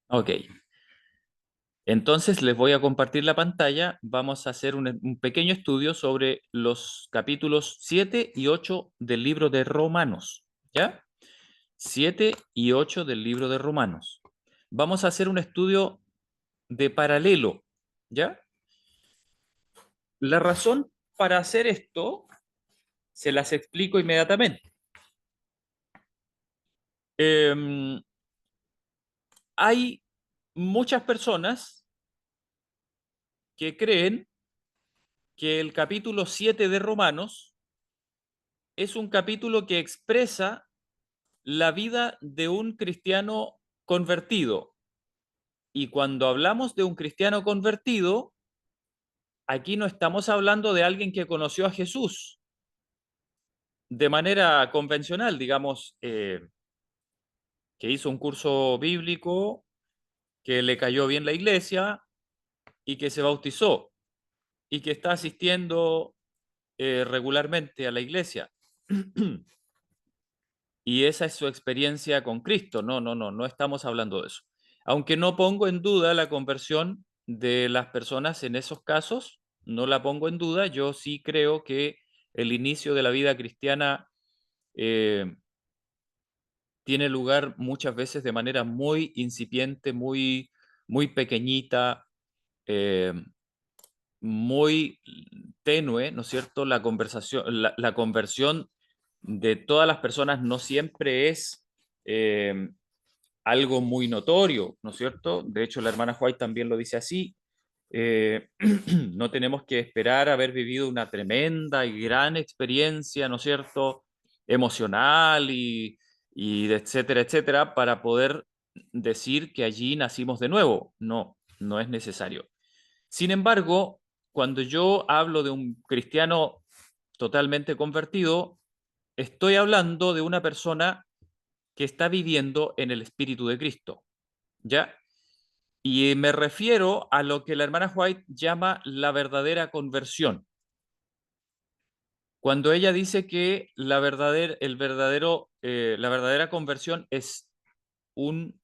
Ok, entonces les voy a compartir la pantalla. Vamos a hacer un pequeño estudio sobre los capítulos 7 y 8 del libro de Romanos. ¿Ya? 7 y 8 del libro de Romanos. Vamos a hacer un estudio de paralelo. ¿Ya? La razón para hacer esto se las explico inmediatamente. Em, Hay muchas personas que creen que el capítulo 7 de Romanos es un capítulo que expresa la vida de un cristiano convertido. Y cuando hablamos de un cristiano convertido, aquí no estamos hablando de alguien que conoció a Jesús de manera convencional, digamos, que hizo un curso bíblico, que le cayó bien la iglesia y que se bautizó y que está asistiendo regularmente a la iglesia. Y esa es su experiencia con Cristo. No, no, no, no estamos hablando de eso. Aunque no pongo en duda la conversión de las personas en esos casos, no la pongo en duda. Yo sí creo que el inicio de la vida cristiana eh, tiene lugar muchas veces de manera muy incipiente, muy pequeñita, eh, muy tenue, ¿no es cierto? La conversión de todas las personas no siempre es algo muy notorio, ¿no es cierto? De hecho, la hermana White también lo dice así. Eh, no tenemos que esperar haber vivido una tremenda y gran experiencia, ¿no es cierto? Emocional y etcétera, etcétera, para poder decir que allí nacimos de nuevo. No, no es necesario. Sin embargo, cuando yo hablo de un cristiano totalmente convertido, estoy hablando de una persona que está viviendo en el Espíritu de Cristo, ¿ya? Y me refiero a lo que la hermana White llama la verdadera conversión. Cuando ella dice que la verdadera conversión es un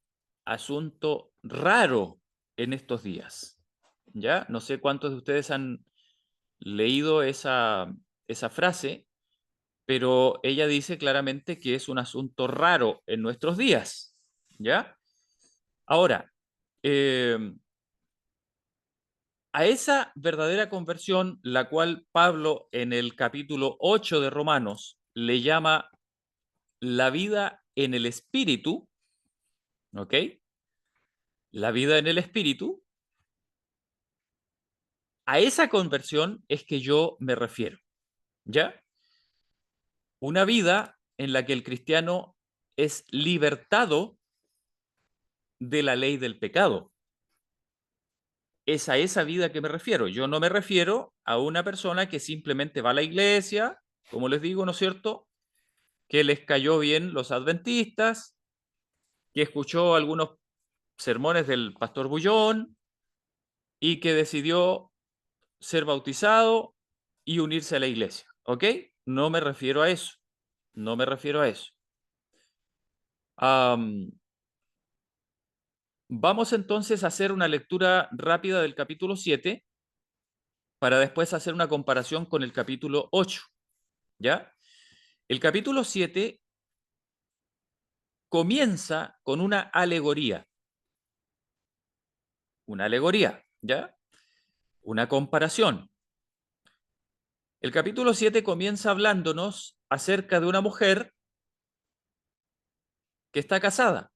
asunto raro en estos días, ¿ya? No sé cuántos de ustedes han leído esa frase, pero ella dice claramente que es un asunto raro en nuestros días, ¿ya? Ahora, eh, a esa verdadera conversión, la cual Pablo en el capítulo 8 de Romanos le llama la vida en el espíritu, ¿ok? La vida en el espíritu, a esa conversión es que yo me refiero, ¿ya? Una vida en la que el cristiano es libertado de la ley del pecado. Es a esa vida que me refiero. Yo no me refiero a una persona que simplemente va a la iglesia, como les digo, ¿no es cierto? Que les cayó bien los adventistas, que escuchó algunos sermones del pastor Bullón y que decidió ser bautizado y unirse a la iglesia. ¿Ok? No me refiero a eso. No me refiero a eso. Am, Vamos entonces a hacer una lectura rápida del capítulo 7 para después hacer una comparación con el capítulo 8. ¿Ya? El capítulo 7 comienza con una alegoría, ¿ya? Una comparación. El capítulo 7 comienza hablándonos acerca de una mujer que está casada.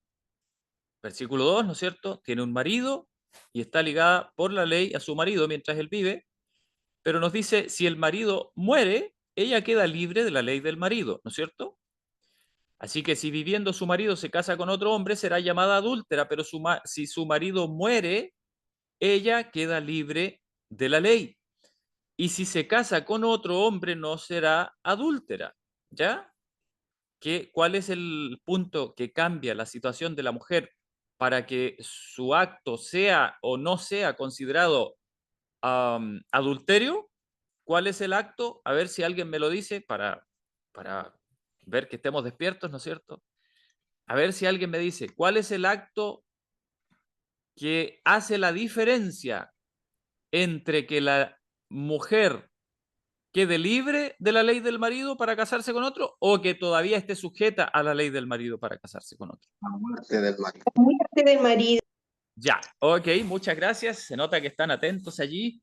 Versículo 2, ¿no es cierto? Tiene un marido y está ligada por la ley a su marido mientras él vive, pero nos dice, si el marido muere, ella queda libre de la ley del marido, ¿no es cierto? Así que si viviendo su marido se casa con otro hombre, será llamada adúltera, pero si su marido muere, ella queda libre de la ley. Y si se casa con otro hombre, no será adúltera, ¿ya? ¿Cuál es el punto que cambia la situación de la mujer para que su acto sea o no sea considerado adulterio? ¿Cuál es el acto? A ver si alguien me lo dice para ver que estemos despiertos, ¿no es cierto? A ver si alguien me dice, ¿cuál es el acto que hace la diferencia entre que la mujer quede libre de la ley del marido para casarse con otro o que todavía esté sujeta a la ley del marido para casarse con otro? La muerte del marido. La muerte del marido. Ya, ok, muchas gracias. Se nota que están atentos allí.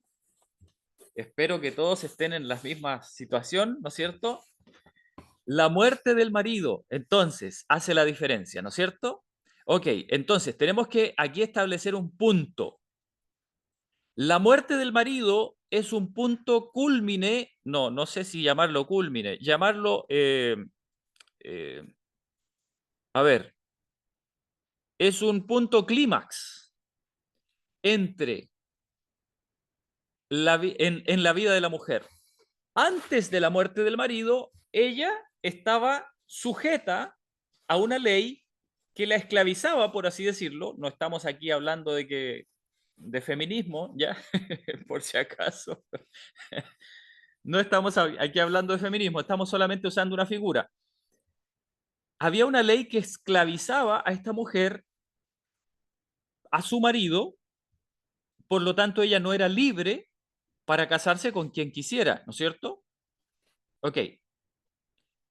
Espero que todos estén en la misma situación, ¿no es cierto? La muerte del marido, entonces, hace la diferencia, ¿no es cierto? Ok, entonces tenemos que aquí establecer un punto. La muerte del marido es un punto cúlmine, no sé si llamarlo cúlmine, llamarlo, a ver, es un punto clímax entre en la vida de la mujer. Antes de la muerte del marido, ella estaba sujeta a una ley que la esclavizaba, por así decirlo. No estamos aquí hablando de feminismo, ya, por si acaso. No estamos aquí hablando de feminismo, estamos solamente usando una figura. Había una ley que esclavizaba a esta mujer, a su marido, por lo tanto ella no era libre para casarse con quien quisiera, ¿no es cierto? Ok,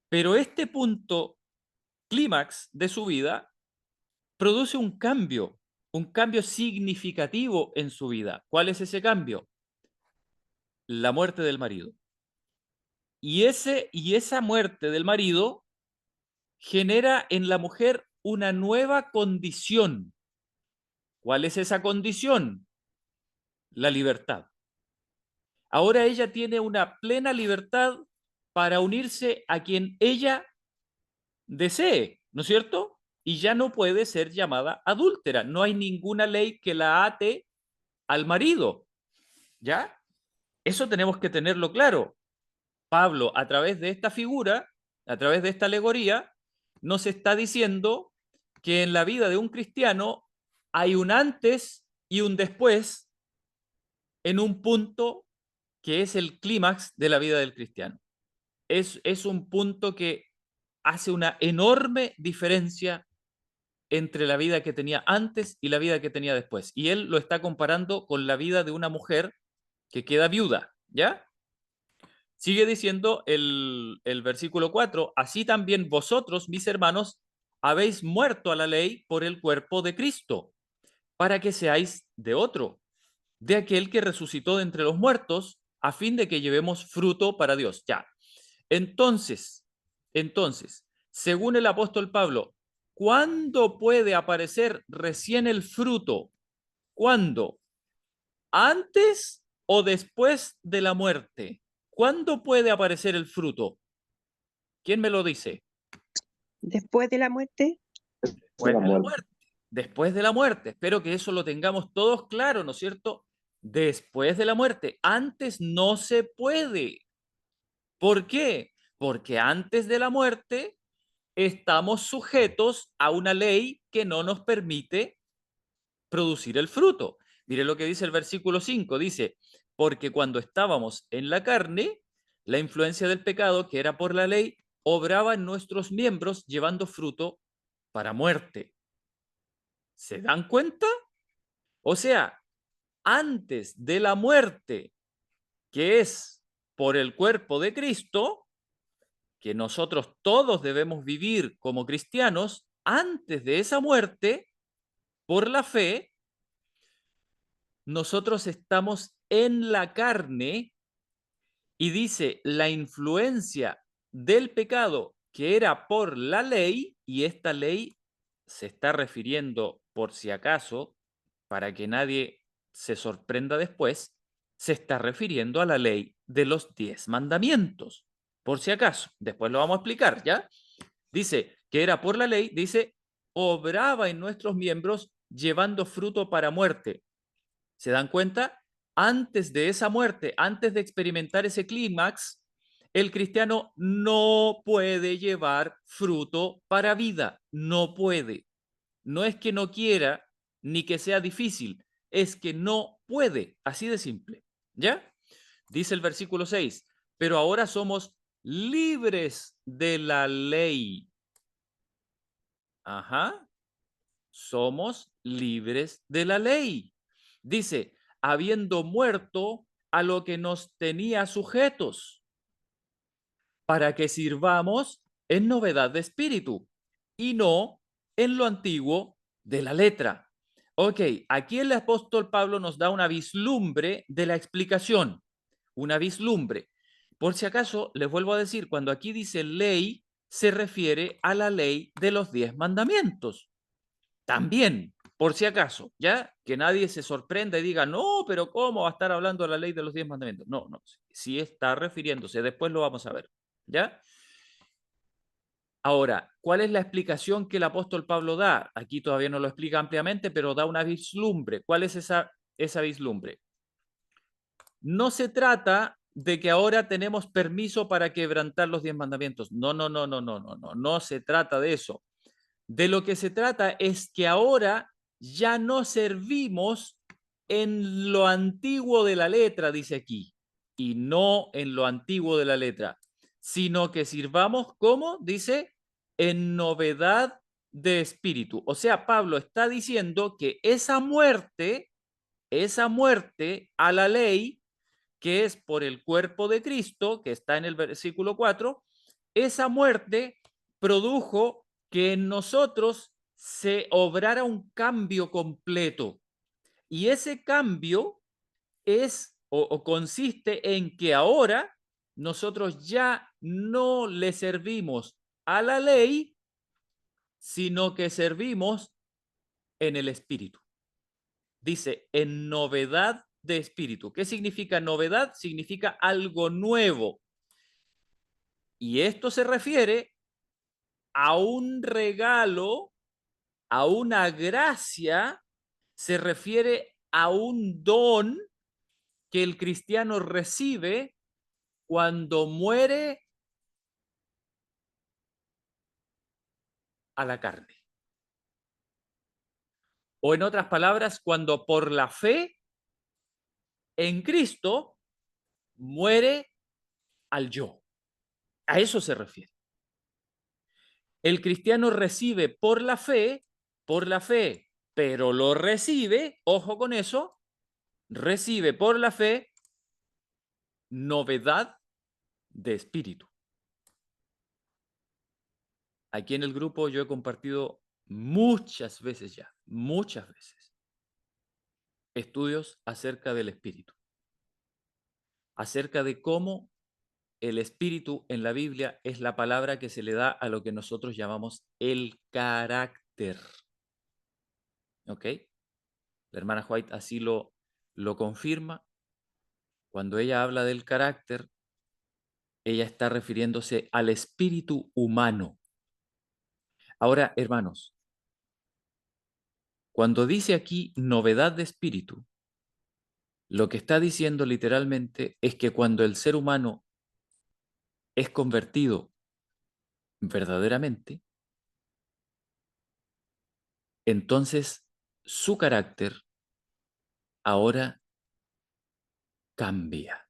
pero este punto clímax de su vida produce un cambio significativo en su vida. ¿Cuál es ese cambio? La muerte del marido. Y esa muerte del marido genera en la mujer una nueva condición. ¿Cuál es esa condición? La libertad. Ahora ella tiene una plena libertad para unirse a quien ella desee, ¿no es cierto? Y ya no puede ser llamada adúltera. No hay ninguna ley que la ate al marido, ¿ya? Eso tenemos que tenerlo claro. Pablo, a través de esta figura, a través de esta alegoría, nos está diciendo que en la vida de un cristiano hay un antes y un después en un punto que es el clímax de la vida del cristiano. Es un punto que hace una enorme diferencia entre la vida que tenía antes y la vida que tenía después. Y él lo está comparando con la vida de una mujer que queda viuda, ¿ya? Sigue diciendo el versículo 4, así también vosotros, mis hermanos, habéis muerto a la ley por el cuerpo de Cristo, para que seáis de otro, de aquel que resucitó de entre los muertos, a fin de que llevemos fruto para Dios. Ya. Entonces, según el apóstol Pablo, ¿cuándo puede aparecer recién el fruto? ¿Cuándo? ¿Antes o después de la muerte? ¿Cuándo puede aparecer el fruto? ¿Quién me lo dice? Después de la muerte. Después de la muerte. Después de la muerte. Espero que eso lo tengamos todos claro, ¿no es cierto? Después de la muerte. Antes no se puede. ¿Por qué? Porque antes de la muerte estamos sujetos a una ley que no nos permite producir el fruto. Mire lo que dice el versículo 5, dice, porque cuando estábamos en la carne, la influencia del pecado, que era por la ley, obraba en nuestros miembros llevando fruto para muerte. ¿Se dan cuenta? O sea, antes de la muerte, que es por el cuerpo de Cristo, que nosotros todos debemos vivir como cristianos, antes de esa muerte, por la fe, nosotros estamos en la carne y dice la influencia del pecado que era por la ley, y esta ley se está refiriendo, por si acaso, para que nadie se sorprenda después, se está refiriendo a la ley de los 10 mandamientos, por si acaso. Después lo vamos a explicar, ¿ya? Dice que era por la ley, dice, obraba en nuestros miembros llevando fruto para muerte. ¿Se dan cuenta? Antes de esa muerte, antes de experimentar ese clímax, el cristiano no puede llevar fruto para vida, no puede. No es que no quiera ni que sea difícil, es que no puede, así de simple. ¿Ya? Dice el versículo 6, pero ahora somos libres de la ley. Ajá. somos libres de la ley. Dice, habiendo muerto a lo que nos tenía sujetos, para que sirvamos en novedad de espíritu y no en lo antiguo de la letra. Ok, aquí el apóstol Pablo nos da una vislumbre de la explicación, una vislumbre. Por si acaso, les vuelvo a decir, cuando aquí dice ley, se refiere a la ley de los 10 mandamientos. También, por si acaso, ¿ya? Que nadie se sorprenda y diga, no, pero ¿cómo va a estar hablando de la ley de los 10 mandamientos? No, no, sí está refiriéndose, después lo vamos a ver, ¿ya? Ahora, ¿cuál es la explicación que el apóstol Pablo da? Aquí todavía no lo explica ampliamente, pero da una vislumbre. ¿Cuál es esa vislumbre? No se trata de que ahora tenemos permiso para quebrantar los 10 mandamientos. No, no, no, no, no, no, no, no se trata de eso. De lo que se trata es que ahora ya no servimos en lo antiguo de la letra, dice aquí, y no en lo antiguo de la letra, sino que sirvamos como, dice, en novedad de espíritu. O sea, Pablo está diciendo que esa muerte a la ley, que es por el cuerpo de Cristo, que está en el versículo 4, esa muerte produjo que en nosotros se obrara un cambio completo. Y ese cambio es o consiste en que ahora nosotros ya no le servimos a la ley, sino que servimos en el Espíritu. Dice, en novedad de espíritu. ¿Qué significa novedad? Significa algo nuevo. Y esto se refiere a un regalo, a una gracia, se refiere a un don que el cristiano recibe cuando muere a la carne. O en otras palabras, cuando por la fe en Cristo muere al yo. A eso se refiere. El cristiano recibe por la fe, pero lo recibe, ojo con eso, recibe por la fe novedad de espíritu. Aquí en el grupo yo he compartido muchas veces ya, muchas veces, estudios acerca del espíritu, acerca de cómo el espíritu en la Biblia es la palabra que se le da a lo que nosotros llamamos el carácter. ¿Ok? La hermana White así lo confirma. Cuando ella habla del carácter, ella está refiriéndose al espíritu humano. Ahora, hermanos, cuando dice aquí novedad de espíritu, lo que está diciendo literalmente es que cuando el ser humano es convertido verdaderamente, entonces su carácter ahora cambia.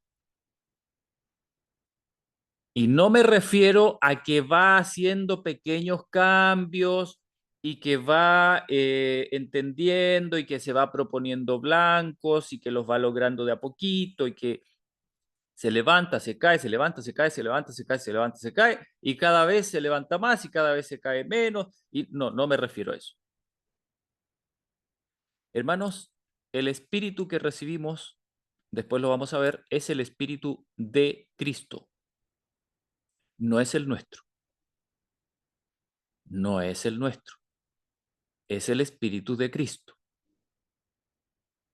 Y no me refiero a que va haciendo pequeños cambios y que va entendiendo y que se va proponiendo blancos y que los va logrando de a poquito y que se levanta, se cae, se levanta, se cae, se levanta, se cae, se levanta, se cae y cada vez se levanta más y cada vez se cae menos. Y no, no me refiero a eso. Hermanos, el espíritu que recibimos, después lo vamos a ver, es el espíritu de Cristo, no es el nuestro. No es el nuestro, es el Espíritu de Cristo.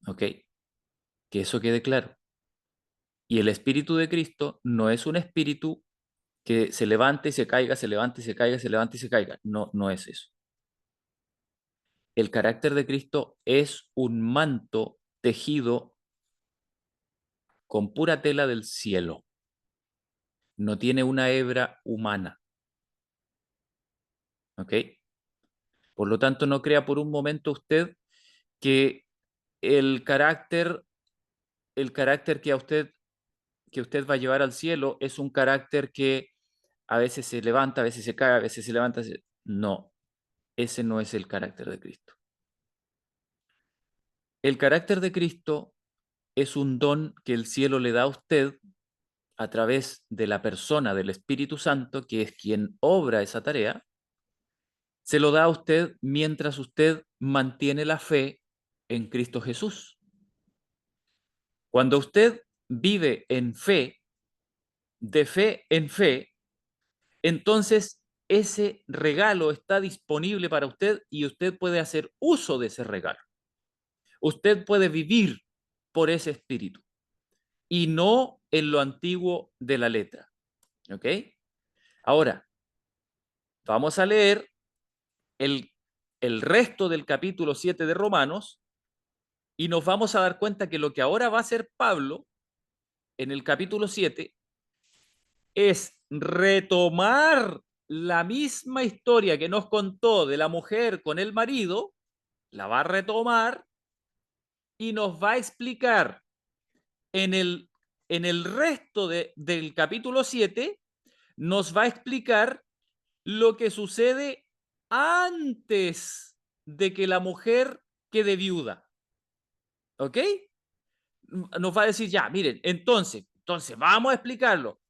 ¿Ok? Que eso quede claro. Y el Espíritu de Cristo no es un espíritu que se levante y se caiga, se levante y se caiga, se levante y se caiga. No, no es eso. El carácter de Cristo es un manto tejido con pura tela del cielo. No tiene una hebra humana. ¿Ok? Por lo tanto, no crea por un momento usted que el carácter, el carácter que usted va a llevar al cielo es un carácter que a veces se levanta, a veces se cae, a veces se levanta. No, ese no es el carácter de Cristo. El carácter de Cristo es un don que el cielo le da a usted a través de la persona del Espíritu Santo, que es quien obra esa tarea. Se lo da a usted mientras usted mantiene la fe en Cristo Jesús. Cuando usted vive en fe, de fe en fe, entonces ese regalo está disponible para usted y usted puede hacer uso de ese regalo. Usted puede vivir por ese espíritu y no en lo antiguo de la letra. ¿Ok? Ahora, vamos a leer el resto del capítulo 7 de Romanos y nos vamos a dar cuenta que lo que ahora va a hacer Pablo en el capítulo 7 es retomar la misma historia que nos contó de la mujer con el marido, la va a retomar y nos va a explicar en el resto del capítulo 7, nos va a explicar lo que sucede antes de que la mujer quede viuda. ¿Ok? Nos va a decir, ya, miren, entonces, vamos a explicarlo.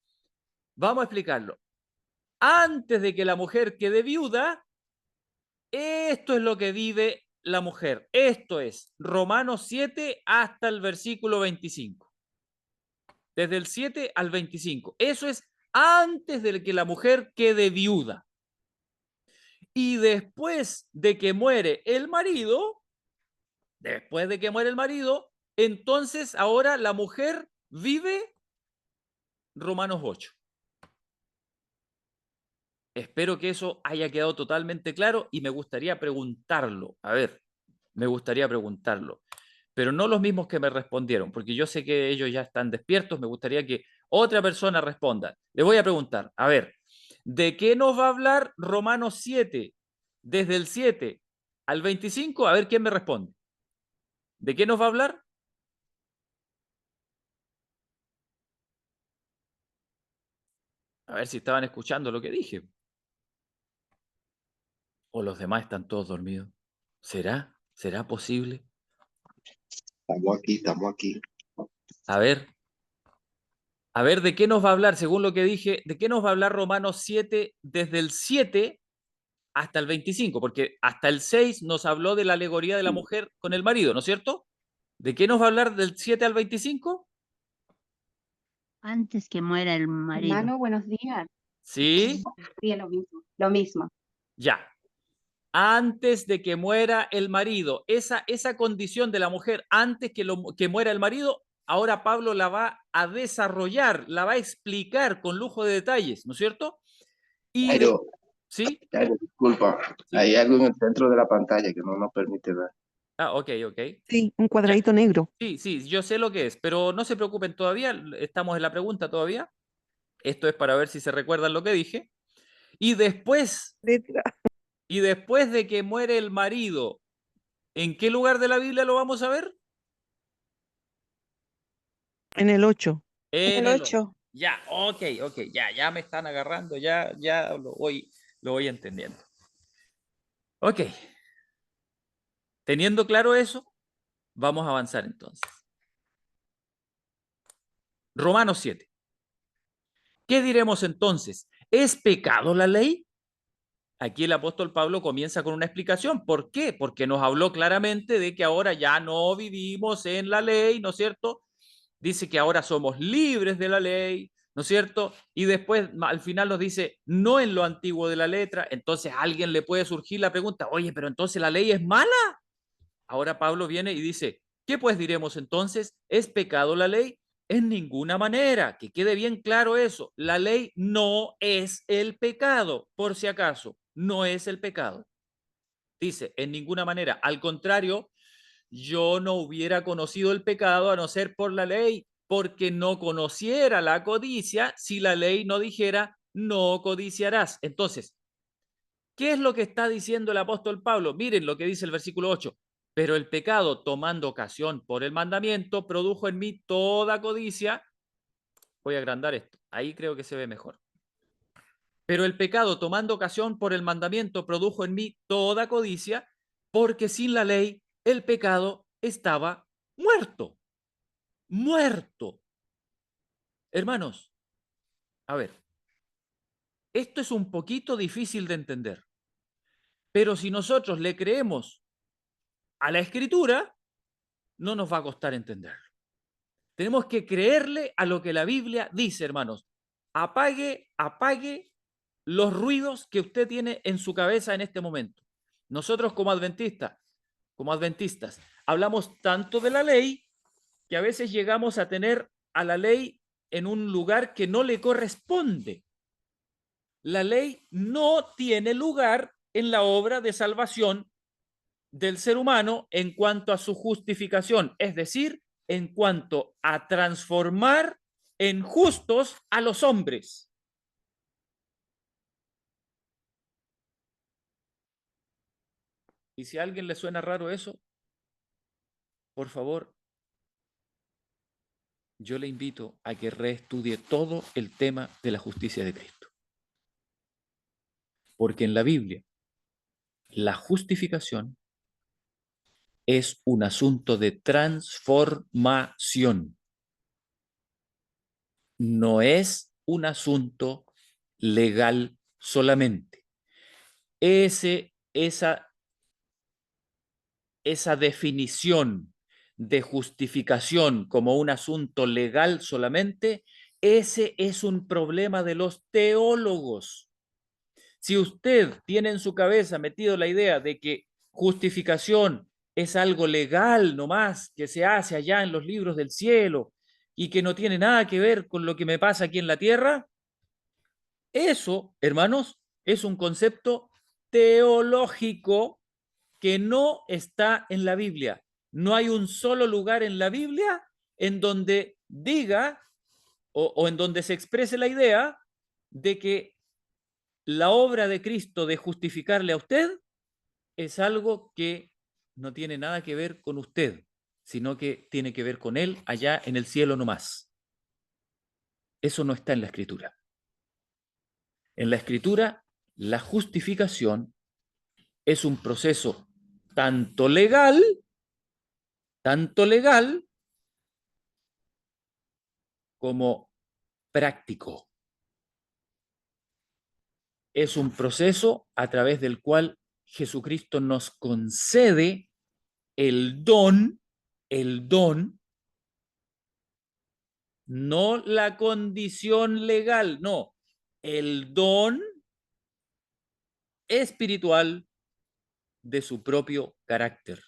Vamos a explicarlo. Antes de que la mujer quede viuda, esto es lo que vive la mujer. Esto es Romanos 7 hasta el versículo 25. Desde el 7 al 25. Eso es antes de que la mujer quede viuda. Y después de que muere el marido, entonces ahora la mujer vive Romanos 8. Espero que eso haya quedado totalmente claro y me gustaría preguntarlo. A ver, me gustaría preguntarlo. Pero no los mismos que me respondieron, porque yo sé que ellos ya están despiertos. Me gustaría que otra persona responda. Le voy a preguntar, a ver, ¿de qué nos va a hablar Romanos 7? Desde el 7 al 25, a ver quién me responde. ¿De qué nos va a hablar? A ver si estaban escuchando lo que dije. ¿O los demás están todos dormidos? ¿Será? ¿Será posible? Estamos aquí, estamos aquí. A ver, ¿de qué nos va a hablar? Según lo que dije, ¿de qué nos va a hablar Romanos 7 desde el 7 hasta el 25? Porque hasta el 6 nos habló de la alegoría de la mujer con el marido, ¿no es cierto? ¿De qué nos va a hablar del 7 al 25? Antes que muera el marido. Hermano, buenos días. Sí, Sí, lo mismo. Lo mismo. ya. Antes de que muera el marido, esa condición de la mujer antes que muera el marido, ahora Pablo la va a desarrollar, la va a explicar con lujo de detalles, ¿no es cierto? Y de, Jairo, ¿sí? Jairo, disculpa. ¿Sí? Hay algo en el centro de la pantalla que no nos permite ver. Ah, ok, ok. Sí, un cuadradito negro. Sí, yo sé lo que es, pero no se preocupen todavía, estamos en la pregunta todavía. Esto es para ver si se recuerdan lo que dije. Y después, Letra. y después de que muere el marido, ¿en qué lugar de la Biblia lo vamos a ver? En el 8. En El el 8. Ya, ok, ya me están agarrando, ya lo voy entendiendo. Ok, teniendo claro eso, vamos a avanzar entonces. Romanos 7. ¿Qué diremos entonces? ¿Es pecado la ley? Aquí el apóstol Pablo comienza con una explicación. ¿Por qué? Porque nos habló claramente de que ahora ya no vivimos en la ley, ¿no es cierto? Dice que ahora somos libres de la ley, ¿no es cierto? Y después al final nos dice, no en lo antiguo de la letra. Entonces a alguien le puede surgir la pregunta, oye, pero entonces la ley es mala. Ahora Pablo viene y dice, ¿qué pues diremos entonces? ¿Es pecado la ley? En ninguna manera, que quede bien claro eso. La ley no es el pecado, por si acaso, no es el pecado. Dice, en ninguna manera. Al contrario, yo no hubiera conocido el pecado a no ser por la ley, porque no conociera la codicia si la ley no dijera, no codiciarás. Entonces, ¿qué es lo que está diciendo el apóstol Pablo? Miren lo que dice el versículo 8. Pero el pecado, tomando ocasión por el mandamiento, produjo en mí toda codicia. Voy a agrandar esto. Ahí creo que se ve mejor. Pero el pecado, tomando ocasión por el mandamiento, produjo en mí toda codicia, porque sin la ley el pecado estaba muerto. Muerto. Hermanos, a ver, esto es un poquito difícil de entender, pero si nosotros le creemos a la Escritura, no nos va a costar entenderlo. Tenemos que creerle a lo que la Biblia dice, hermanos. Apague los ruidos que usted tiene en su cabeza en este momento. Nosotros como adventistas, hablamos tanto de la ley que a veces llegamos a tener a la ley en un lugar que no le corresponde. La ley no tiene lugar en la obra de salvación del ser humano en cuanto a su justificación, es decir, en cuanto a transformar en justos a los hombres. Y si a alguien le suena raro eso, por favor, yo le invito a que reestudie todo el tema de la justicia de Cristo. Porque en la Biblia, la justificación es un asunto de transformación. No es un asunto legal solamente. Esa definición de justificación como un asunto legal solamente, ese es un problema de los teólogos. Si usted tiene en su cabeza metido la idea de que justificación es algo legal nomás, que se hace allá en los libros del cielo y que no tiene nada que ver con lo que me pasa aquí en la tierra, eso, hermanos, es un concepto teológico que no está en la Biblia. No hay un solo lugar en la Biblia en donde diga o en donde se exprese la idea de que la obra de Cristo de justificarle a usted es algo que no tiene nada que ver con usted, sino que tiene que ver con Él allá en el cielo nomás. Eso no está en la Escritura. En la Escritura, la justificación es un proceso tanto legal como práctico. Es un proceso a través del cual Jesucristo nos concede el don, no la condición legal, no, el don espiritual de su propio carácter.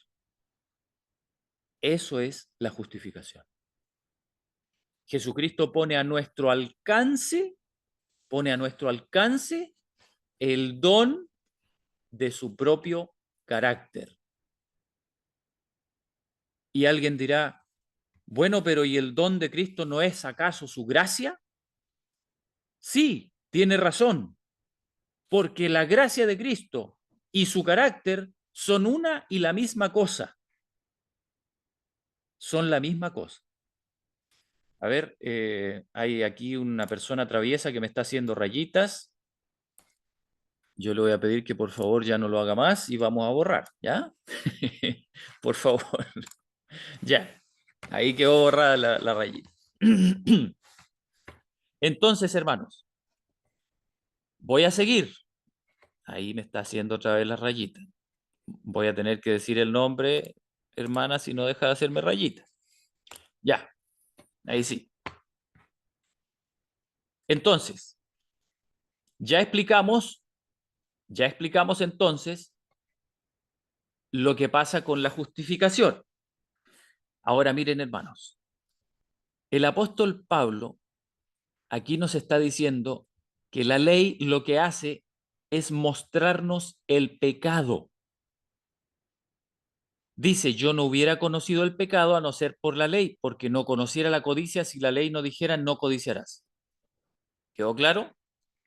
Eso es la justificación. Jesucristo pone a nuestro alcance el don de su propio carácter. Y alguien dirá, bueno, pero ¿y el don de Cristo no es acaso su gracia? Sí, tiene razón, porque la gracia de Cristo y su carácter son una y la misma cosa. Son la misma cosa. A ver, hay aquí una persona traviesa que me está haciendo rayitas. Yo le voy a pedir que por favor ya no lo haga más y vamos a borrar, ¿ya? Por favor. Ya, ahí quedó borrada la rayita. Entonces, hermanos, voy a seguir. Ahí me está haciendo otra vez la rayita. Voy a tener que decir el nombre, hermana, si no deja de hacerme rayita. Ya, ahí sí. Entonces, ya explicamos entonces lo que pasa con la justificación. Ahora miren, hermanos, el apóstol Pablo aquí nos está diciendo que la ley lo que hace es mostrarnos el pecado. Dice, yo no hubiera conocido el pecado a no ser por la ley, porque no conociera la codicia si la ley no dijera no codiciarás. ¿Quedó claro?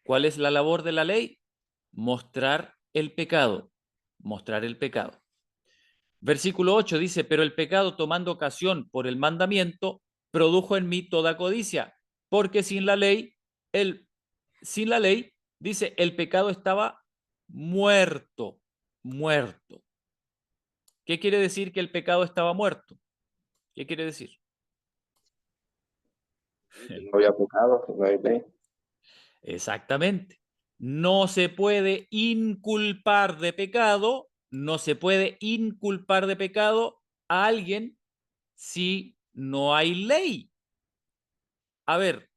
¿Cuál es la labor de la ley? Mostrar el pecado. Mostrar el pecado. Versículo 8 dice, pero el pecado tomando ocasión por el mandamiento produjo en mí toda codicia, porque sin la ley, dice, el pecado estaba muerto. ¿Qué quiere decir que el pecado estaba muerto? ¿Qué quiere decir? No había pecado, no hay ley. Exactamente. No se puede inculpar de pecado, no se puede inculpar de pecado a alguien si no hay ley. A ver,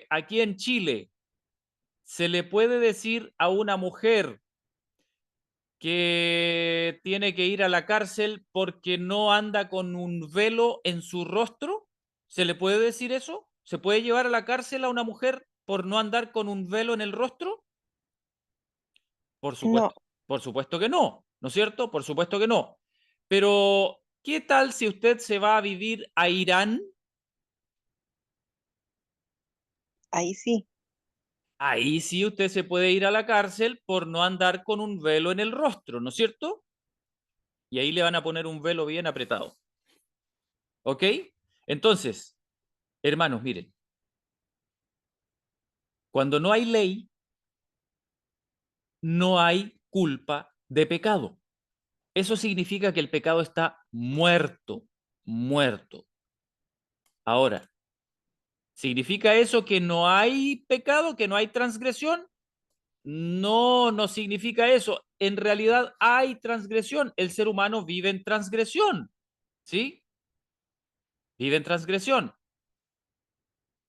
aquí en Chile, ¿se le puede decir a una mujer que tiene que ir a la cárcel porque no anda con un velo en su rostro? ¿Se le puede decir eso? ¿Se puede llevar a la cárcel a una mujer por no andar con un velo en el rostro? No, Por supuesto que no, ¿no es cierto? Por supuesto que no. Pero, ¿qué tal si usted se va a vivir a Irán? ahí sí. Ahí sí usted se puede ir a la cárcel por no andar con un velo en el rostro, ¿no es cierto? Y ahí le van a poner un velo bien apretado. ¿Ok? Entonces, hermanos, miren, cuando no hay ley, no hay culpa de pecado. Eso significa que el pecado está muerto, muerto. Ahora, ¿significa eso que no hay pecado, que no hay transgresión? No, no significa eso. En realidad hay transgresión. El ser humano vive en transgresión, ¿sí? Vive en transgresión.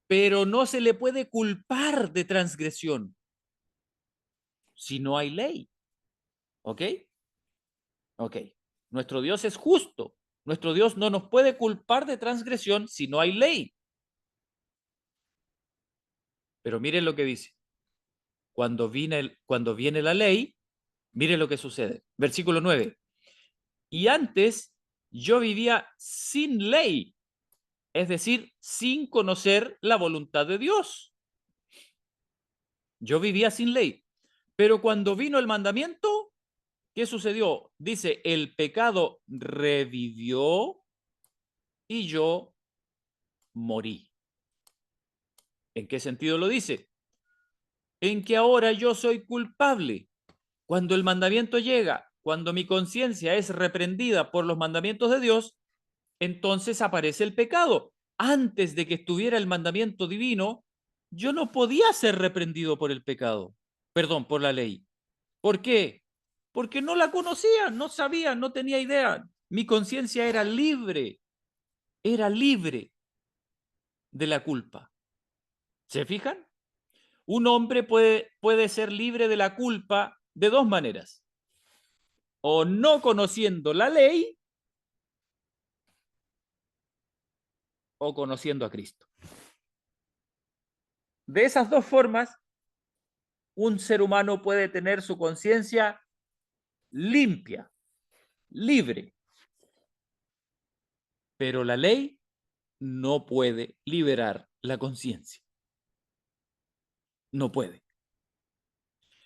Pero no se le puede culpar de transgresión si no hay ley. ¿Ok? Ok. Nuestro Dios es justo. Nuestro Dios no nos puede culpar de transgresión si no hay ley. Pero miren lo que dice. Cuando viene la ley, miren lo que sucede. Versículo 9. Y antes yo vivía sin ley, es decir, sin conocer la voluntad de Dios. Yo vivía sin ley. Pero cuando vino el mandamiento, ¿qué sucedió? Dice, el pecado revivió y yo morí. ¿En qué sentido lo dice? En que ahora yo soy culpable. Cuando el mandamiento llega, cuando mi conciencia es reprendida por los mandamientos de Dios, entonces aparece el pecado. Antes de que estuviera el mandamiento divino, yo no podía ser reprendido por el pecado, perdón, por la ley. ¿Por qué? Porque no la conocía, no sabía, no tenía idea. Mi conciencia era libre de la culpa. ¿Se fijan? Un hombre puede ser libre de la culpa de dos maneras. O no conociendo la ley o conociendo a Cristo. De esas dos formas, un ser humano puede tener su conciencia limpia, libre, pero la ley no puede liberar la conciencia. No puede.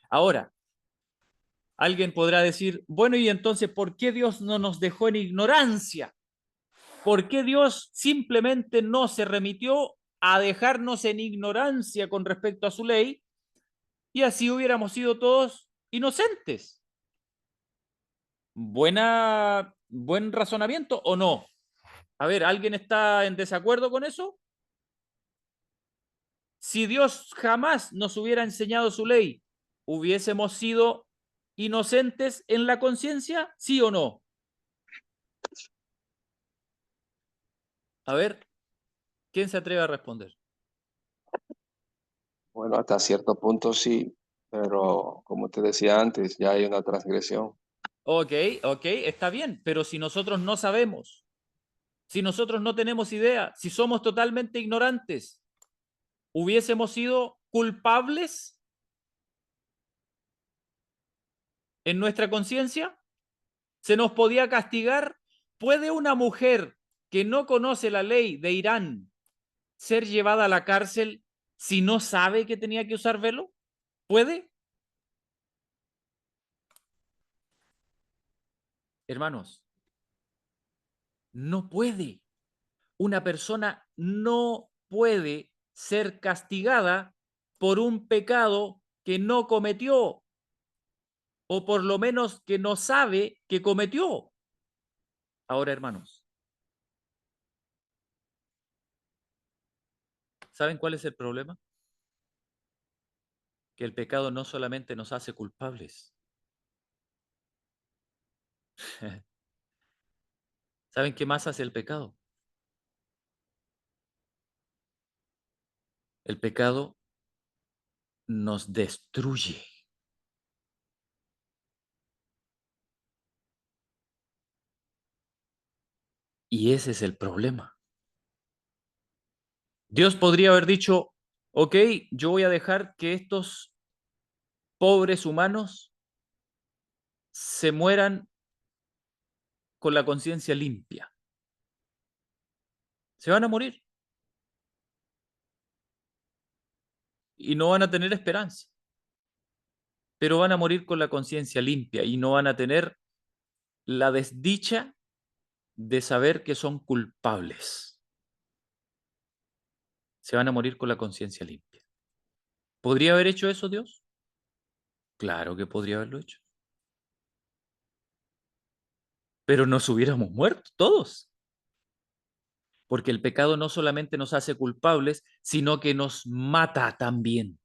Ahora, alguien podrá decir, bueno, y entonces, ¿por qué Dios no nos dejó en ignorancia? ¿Por qué Dios simplemente no se remitió a dejarnos en ignorancia con respecto a su ley y así hubiéramos sido todos inocentes? ¿Buen razonamiento o no? A ver, ¿alguien está en desacuerdo con eso? Si Dios jamás nos hubiera enseñado su ley, ¿hubiésemos sido inocentes en la conciencia? ¿Sí o no? A ver, ¿quién se atreve a responder? Bueno, hasta cierto punto sí, pero como te decía antes, ya hay una transgresión. Ok, ok, está bien, pero si nosotros no sabemos, si nosotros no tenemos idea, si somos totalmente ignorantes, ¿hubiésemos sido culpables en nuestra conciencia? ¿Se nos podía castigar? ¿Puede una mujer que no conoce la ley de Irán ser llevada a la cárcel si no sabe que tenía que usar velo? ¿Puede? Hermanos, no puede. Una persona no puede ser castigada por un pecado que no cometió. o por lo menos que no sabe que cometió. Ahora, hermanos, ¿saben cuál es el problema? Que el pecado no solamente nos hace culpables. ¿Saben qué más hace el pecado? El pecado nos destruye. Y ese es el problema. Dios podría haber dicho, ok, yo voy a dejar que estos pobres humanos se mueran con la conciencia limpia. Se van a morir y no van a tener esperanza, pero van a morir con la conciencia limpia y no van a tener la desdicha de saber que son culpables. Se van a morir con la conciencia limpia. ¿Podría haber hecho eso Dios? Claro que podría haberlo hecho. Pero nos hubiéramos muerto todos. Porque el pecado no solamente nos hace culpables, sino que nos mata también.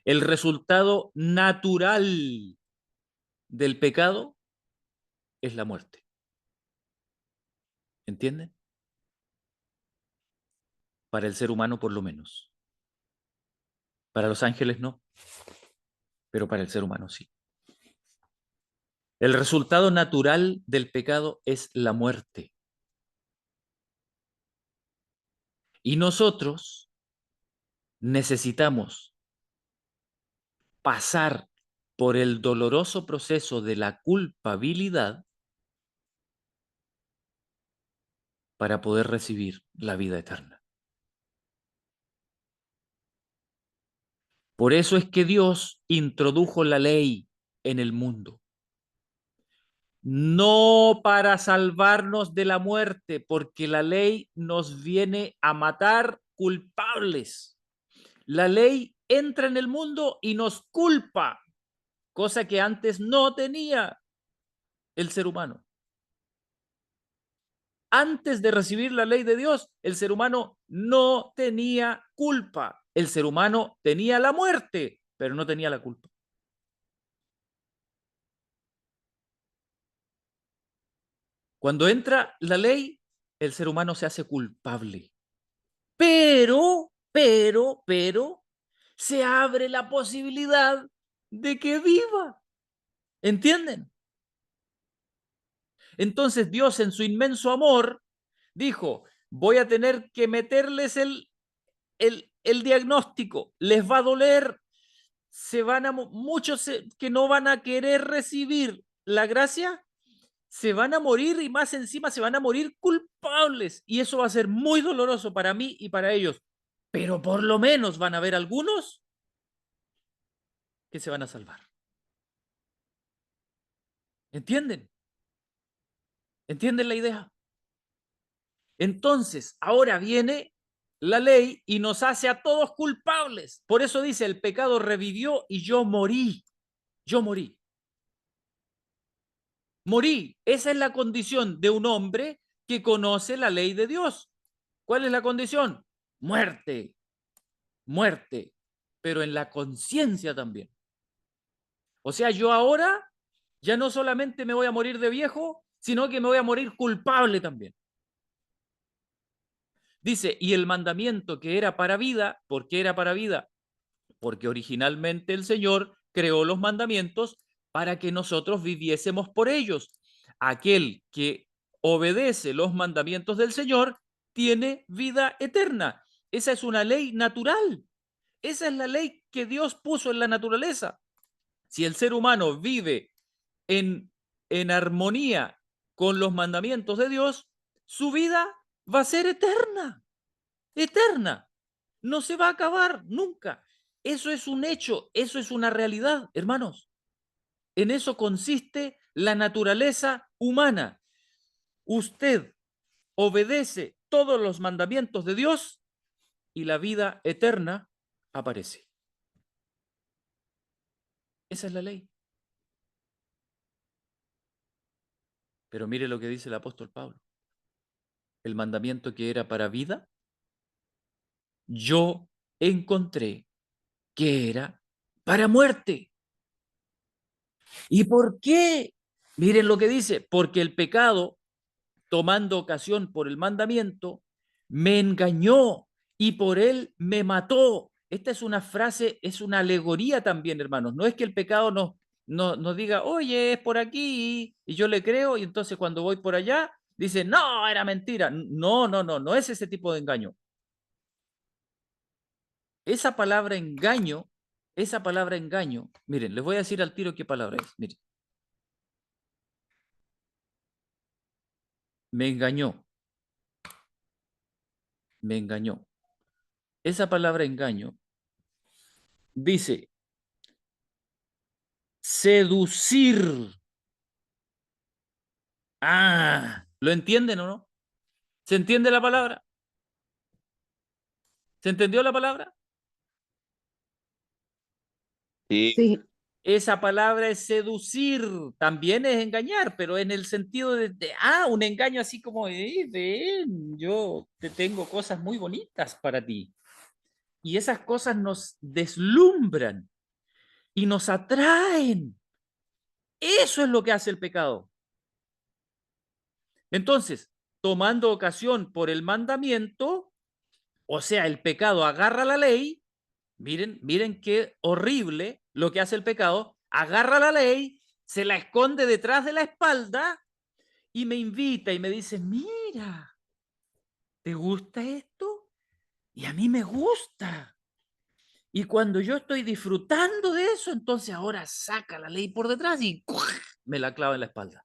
El resultado natural del pecado es la muerte. ¿Entienden? Para el ser humano por lo menos. Para los ángeles no, pero para el ser humano sí. El resultado natural del pecado es la muerte. Y nosotros necesitamos pasar por el doloroso proceso de la culpabilidad para poder recibir la vida eterna. Por eso es que Dios introdujo la ley en el mundo. No para salvarnos de la muerte, porque la ley nos viene a matar culpables. La ley entra en el mundo y nos culpa, cosa que antes no tenía el ser humano. Antes de recibir la ley de Dios, el ser humano no tenía culpa. El ser humano tenía la muerte, pero no tenía la culpa. Cuando entra la ley, el ser humano se hace culpable. Pero, se abre la posibilidad de que viva. ¿Entienden? Entonces Dios en su inmenso amor dijo, voy a tener que meterles el diagnóstico, les va a doler, muchos que no van a querer recibir la gracia, se van a morir y más encima se van a morir culpables. Y eso va a ser muy doloroso para mí y para ellos. Pero por lo menos van a haber algunos que se van a salvar. ¿Entienden? ¿Entienden la idea? Entonces, ahora viene la ley y nos hace a todos culpables. Por eso dice, el pecado revivió y yo morí. Yo morí. Morí. Esa es la condición de un hombre que conoce la ley de Dios. ¿Cuál es la condición? Muerte. Muerte. Pero en la conciencia también. O sea, yo ahora ya no solamente me voy a morir de viejo, sino que me voy a morir culpable también. Dice, y el mandamiento que era para vida, ¿por qué era para vida? Porque originalmente el Señor creó los mandamientos para que nosotros viviésemos por ellos. Aquel que obedece los mandamientos del Señor tiene vida eterna. Esa es una ley natural. Esa es la ley que Dios puso en la naturaleza. Si el ser humano vive en armonía con los mandamientos de Dios, su vida va a ser eterna. Eterna. No se va a acabar nunca. Eso es un hecho, eso es una realidad, hermanos. En eso consiste la naturaleza humana. Usted obedece todos los mandamientos de Dios y la vida eterna aparece. Esa es la ley. Pero mire lo que dice el apóstol Pablo. El mandamiento que era para vida, yo encontré que era para muerte. ¿Y por qué? Miren lo que dice, porque el pecado, tomando ocasión por el mandamiento, me engañó y por él me mató. Esta es una frase, es una alegoría también, hermanos. No es que el pecado nos diga, oye, es por aquí, y yo le creo, y entonces cuando voy por allá, dice, no, era mentira. No, no, no, no es ese tipo de engaño. Esa palabra engaño, miren, les voy a decir al tiro qué palabra es. Miren, me engañó. Me engañó. Esa palabra engaño dice seducir. Ah, ¿lo entienden o no? ¿Se entiende la palabra? ¿Se entendió la palabra? Sí, Sí, Esa palabra es seducir, también es engañar, pero en el sentido de un engaño así como, ven, yo te tengo cosas muy bonitas para ti. Y esas cosas nos deslumbran y nos atraen. Eso es lo que hace el pecado. Entonces, tomando ocasión por el mandamiento, o sea, el pecado agarra la ley, miren qué horrible lo que hace el pecado, agarra la ley, se la esconde detrás de la espalda y me invita y me dice, mira, ¿te gusta esto? Y a mí me gusta. Y cuando yo estoy disfrutando de eso, entonces ahora saca la ley por detrás y me la clava en la espalda.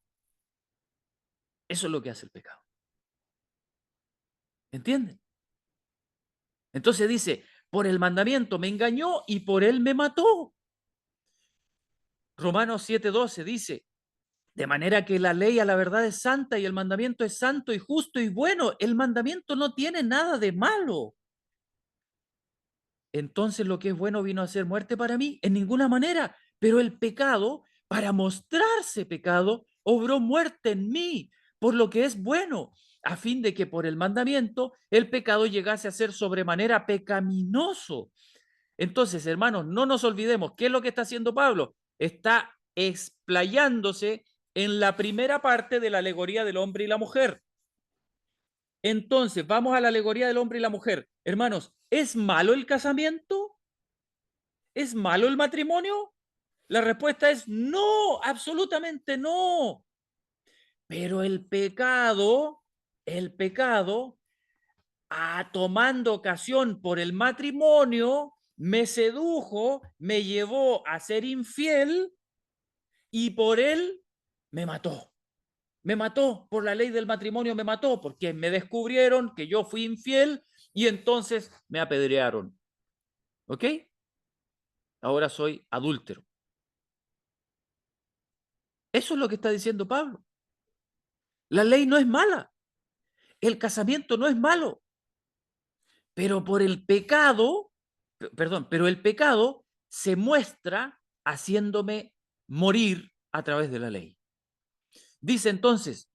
Eso es lo que hace el pecado. ¿Entienden? Entonces dice, por el mandamiento me engañó y por él me mató. Romanos 7:12 dice, de manera que la ley a la verdad es santa y el mandamiento es santo y justo y bueno. El mandamiento no tiene nada de malo. Entonces lo que es bueno vino a ser muerte para mí, en ninguna manera. Pero el pecado, para mostrarse pecado, obró muerte en mí, por lo que es bueno, a fin de que por el mandamiento el pecado llegase a ser sobremanera pecaminoso. Entonces, hermanos, no nos olvidemos, ¿qué es lo que está haciendo Pablo? Está explayándose en la primera parte de la alegoría del hombre y la mujer. Entonces, vamos a la alegoría del hombre y la mujer. Hermanos, ¿es malo el casamiento? ¿Es malo el matrimonio? La respuesta es no, absolutamente no. Pero el pecado, tomando ocasión por el matrimonio, me sedujo, me llevó a ser infiel y por él me mató. Me mató, por la ley del matrimonio me mató, porque me descubrieron que yo fui infiel y entonces me apedrearon. ¿Ok? Ahora soy adúltero. Eso es lo que está diciendo Pablo. La ley no es mala. El casamiento no es malo. Pero por el pecado, perdón, pero el pecado se muestra haciéndome morir a través de la ley. Dice entonces,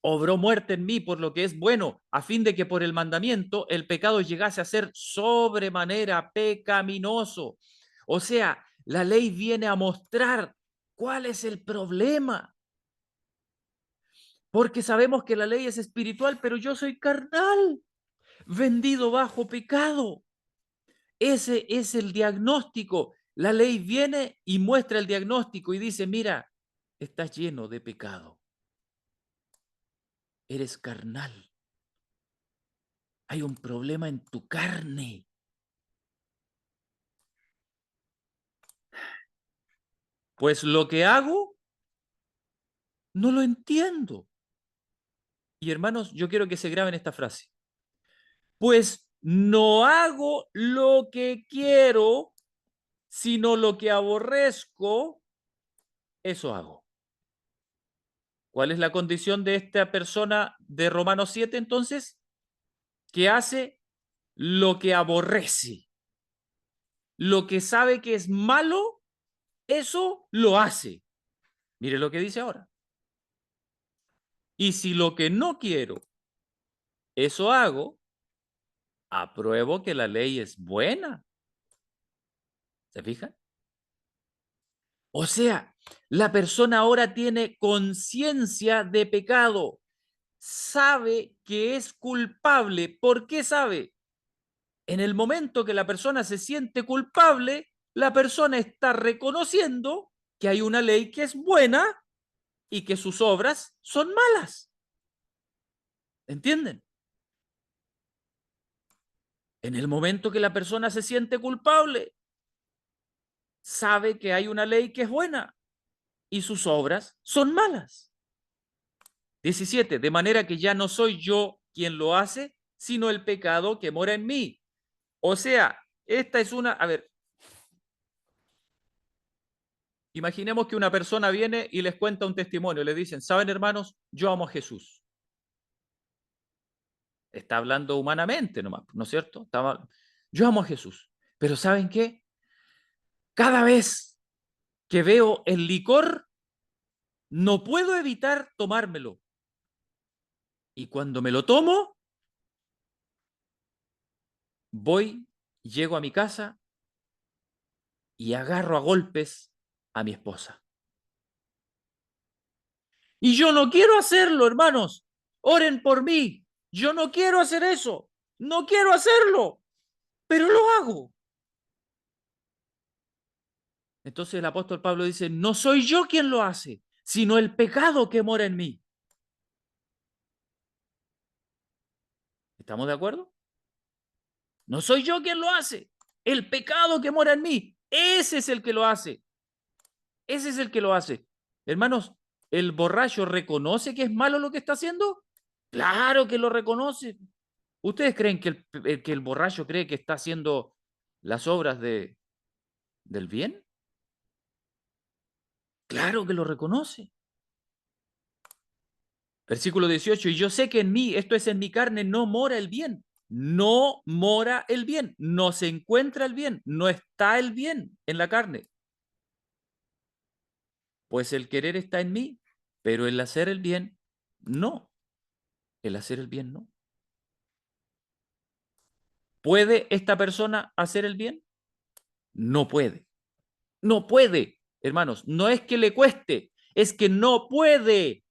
obró muerte en mí por lo que es bueno, a fin de que por el mandamiento el pecado llegase a ser sobremanera pecaminoso. O sea, la ley viene a mostrar cuál es el problema. Porque sabemos que la ley es espiritual, pero yo soy carnal, vendido bajo pecado. Ese es el diagnóstico. La ley viene y muestra el diagnóstico y dice, mira, estás lleno de pecado. Eres carnal. Hay un problema en tu carne. Pues lo que hago, no lo entiendo. Y hermanos, yo quiero que se graben esta frase. Pues no hago lo que quiero, sino lo que aborrezco, eso hago. ¿Cuál es la condición de esta persona de Romanos 7 entonces? Que hace lo que aborrece. Lo que sabe que es malo, eso lo hace. Mire lo que dice ahora. Y si lo que no quiero, eso hago, apruebo que la ley es buena. ¿Se fijan? O sea, la persona ahora tiene conciencia de pecado. Sabe que es culpable. ¿Por qué sabe? En el momento que la persona se siente culpable, la persona está reconociendo que hay una ley que es buena y que sus obras son malas. ¿Entienden? En el momento que la persona se siente culpable, sabe que hay una ley que es buena y sus obras son malas. 17. De manera que ya no soy yo quien lo hace, sino el pecado que mora en mí. O sea, esta es una... A ver, imaginemos que una persona viene y les cuenta un testimonio. Le dicen, ¿saben, hermanos? Yo amo a Jesús. Está hablando humanamente nomás, ¿no es cierto? Yo amo a Jesús. Pero ¿saben qué? Cada vez que veo el licor, no puedo evitar tomármelo. Y cuando me lo tomo, llego a mi casa y agarro a golpes a mi esposa. Y yo no quiero hacerlo, hermanos. Oren por mí. Yo no quiero hacer eso. No quiero hacerlo, pero lo hago. Entonces el apóstol Pablo dice, no soy yo quien lo hace, sino el pecado que mora en mí. ¿Estamos de acuerdo? No soy yo quien lo hace. El pecado que mora en mí, ese es el que lo hace. Ese es el que lo hace. Hermanos, ¿el borracho reconoce que es malo lo que está haciendo? Claro que lo reconoce. ¿Ustedes creen que el borracho cree que está haciendo las obras del bien? Claro que lo reconoce. Versículo 18, y yo sé que en mí, esto es en mi carne, no mora el bien. No mora el bien, no se encuentra el bien, no está el bien en la carne. Pues el querer está en mí, pero el hacer el bien, no. El hacer el bien, no. ¿Puede esta persona hacer el bien? No puede. No puede, hermanos. No es que le cueste, es que no puede.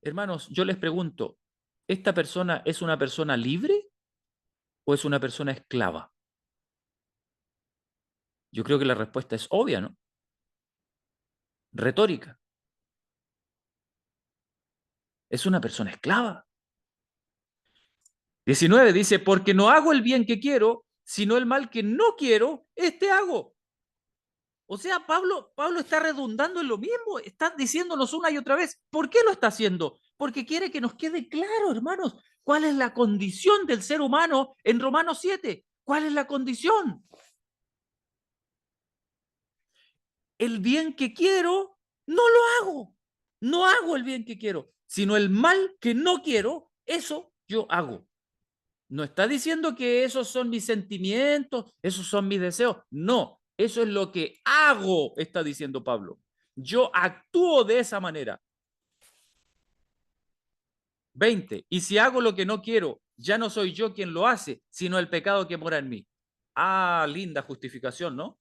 Hermanos, yo les pregunto, ¿esta persona es una persona libre o es una persona esclava? Yo creo que la respuesta es obvia, ¿no? Retórica. Es una persona esclava. 19 dice, porque no hago el bien que quiero, sino el mal que no quiero, este hago. O sea, Pablo está redundando en lo mismo, está diciéndonos una y otra vez. ¿Por qué lo está haciendo? Porque quiere que nos quede claro, hermanos, cuál es la condición del ser humano en Romanos 7. ¿Cuál es la condición? El bien que quiero, no lo hago. No hago el bien que quiero, sino el mal que no quiero, eso yo hago. No está diciendo que esos son mis sentimientos, esos son mis deseos. No, eso es lo que hago, está diciendo Pablo. Yo actúo de esa manera. 20. Y si hago lo que no quiero, ya no soy yo quien lo hace, sino el pecado que mora en mí. Ah, linda justificación, ¿no?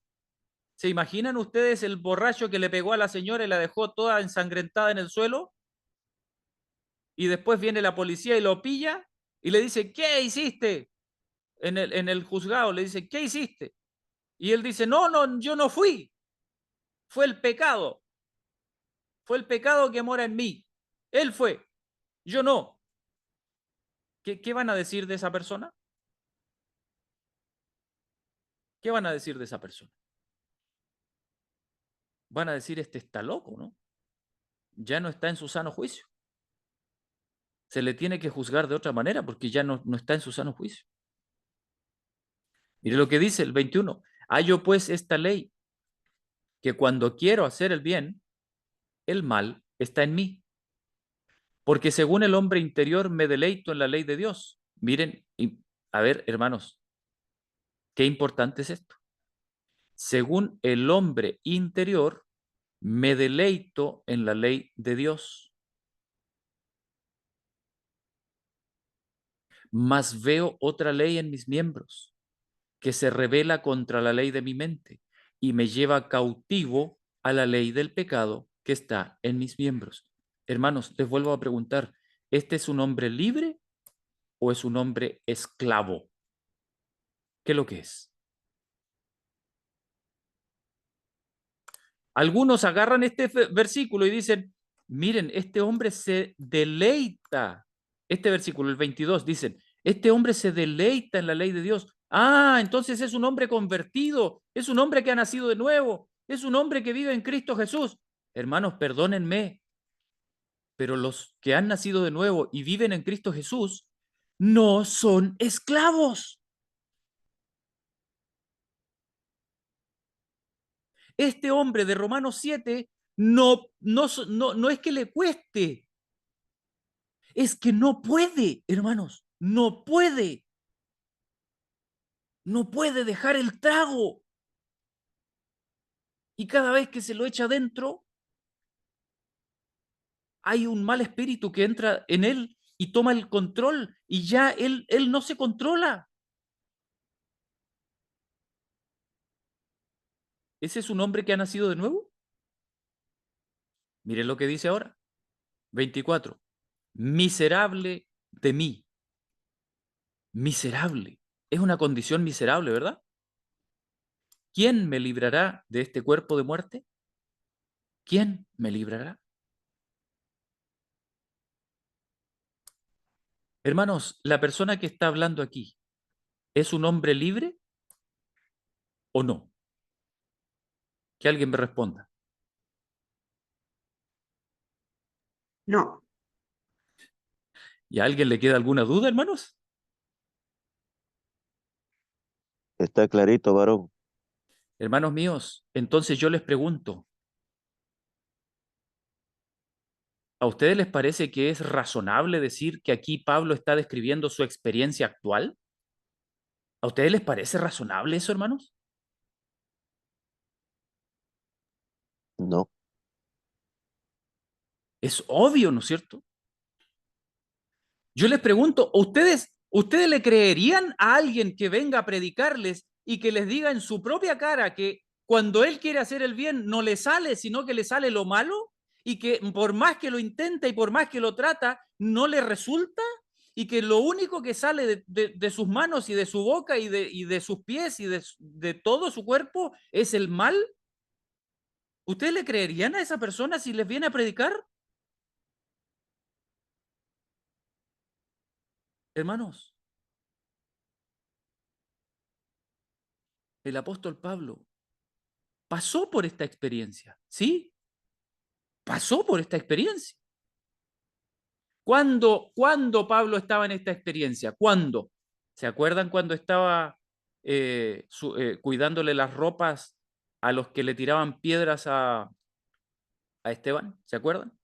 ¿Se imaginan ustedes el borracho que le pegó a la señora y la dejó toda ensangrentada en el suelo? Y después viene la policía y lo pilla y le dice, ¿qué hiciste? En el juzgado le dice, ¿qué hiciste? Y él dice, no, yo no fui. Fue el pecado. Fue el pecado que mora en mí. Él fue. Yo no. ¿Qué van a decir de esa persona? ¿Qué van a decir de esa persona? Van a decir, este está loco, ¿no? Ya no está en su sano juicio. Se le tiene que juzgar de otra manera porque ya no está en su sano juicio. Mire lo que dice el 21. Hallo pues esta ley, que cuando quiero hacer el bien, el mal está en mí. Porque según el hombre interior me deleito en la ley de Dios. Miren, a ver, hermanos, Qué importante es esto. Según el hombre interior, me deleito en la ley de Dios, mas veo otra ley en mis miembros, que se rebela contra la ley de mi mente y me lleva cautivo a la ley del pecado que está en mis miembros. Hermanos, les vuelvo a preguntar, ¿este es un hombre libre o es un hombre esclavo? ¿Qué es lo que es? Algunos agarran este versículo y dicen, miren, este hombre se deleita. Este versículo, el 22, dicen, este hombre se deleita en la ley de Dios. Ah, entonces es un hombre convertido, es un hombre que ha nacido de nuevo, es un hombre que vive en Cristo Jesús. Hermanos, perdónenme, pero los que han nacido de nuevo y viven en Cristo Jesús no son esclavos. Este hombre de Romanos 7 no es que le cueste, es que no puede, hermanos, no puede. No puede dejar el trago. Y cada vez que se lo echa adentro, hay un mal espíritu que entra en él y toma el control y ya él no se controla. ¿Ese es un hombre que ha nacido de nuevo? Miren lo que dice ahora. 24. Miserable de mí. Miserable. Es una condición miserable, ¿verdad? ¿Quién me librará de este cuerpo de muerte? ¿Quién me librará? Hermanos, la persona que está hablando aquí, ¿es un hombre libre o no? Que alguien me responda. No, ¿Y a alguien le queda alguna duda, hermanos? Está clarito, varón. Hermanos míos, entonces yo les pregunto, ¿a ustedes les parece que es razonable decir que aquí Pablo está describiendo su experiencia actual? ¿A ustedes les parece razonable eso, hermanos? No, Es obvio, ¿no es cierto? Yo les pregunto, ¿ustedes le creerían a alguien que venga a predicarles y que les diga en su propia cara que cuando él quiere hacer el bien no le sale, sino que le sale lo malo? Y que por más que lo intenta y por más que lo trata, no le resulta? Y que lo único que sale de sus manos y de su boca y de sus pies y de todo su cuerpo es el mal. ¿Ustedes le creerían a esa persona si les viene a predicar? Hermanos, el apóstol Pablo pasó por esta experiencia, ¿sí? Pasó por esta experiencia. ¿Cuándo Pablo estaba en esta experiencia? ¿Cuándo? ¿Se acuerdan cuando estaba cuidándole las ropas a los que le tiraban piedras a Esteban? ¿Se acuerdan?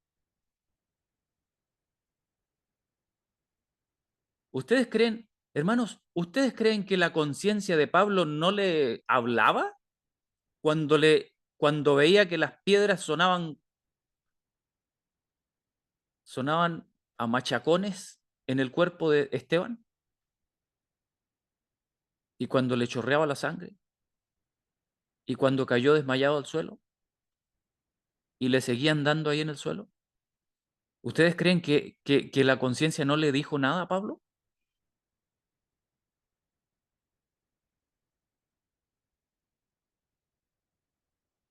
¿Ustedes creen, hermanos, ustedes creen que la conciencia de Pablo no le hablaba cuando veía que las piedras sonaban a machacones en el cuerpo de Esteban? Y cuando le chorreaba la sangre, y cuando cayó desmayado al suelo, y le seguían dando ahí en el suelo. ¿Ustedes creen que la conciencia no le dijo nada a Pablo?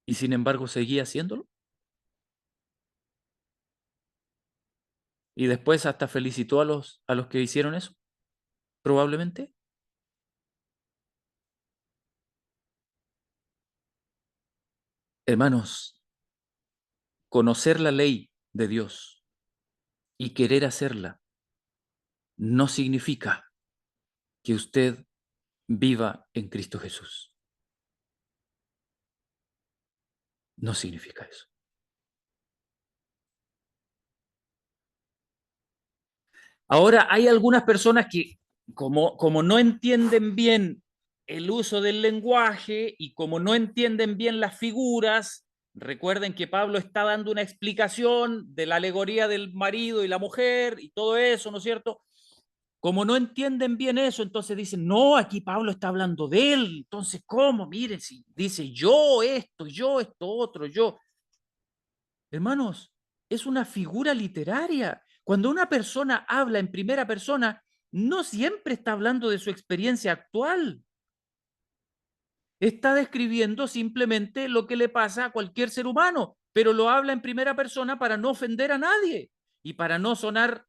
Y sin embargo seguía haciéndolo. Y después hasta felicitó a los que hicieron eso, probablemente. Hermanos, conocer la ley de Dios y querer hacerla no significa que usted viva en Cristo Jesús. No significa eso. Ahora, hay algunas personas que, como no entienden bien el uso del lenguaje y como no entienden bien las figuras, recuerden que Pablo está dando una explicación de la alegoría del marido y la mujer y todo eso, ¿no es cierto? Como no entienden bien eso, entonces dicen, no, aquí Pablo está hablando de él, entonces, ¿cómo? Miren, si dice yo esto otro, yo. Hermanos, es una figura literaria. Cuando una persona habla en primera persona, no siempre está hablando de su experiencia actual. Está describiendo simplemente lo que le pasa a cualquier ser humano, pero lo habla en primera persona para no ofender a nadie y para no sonar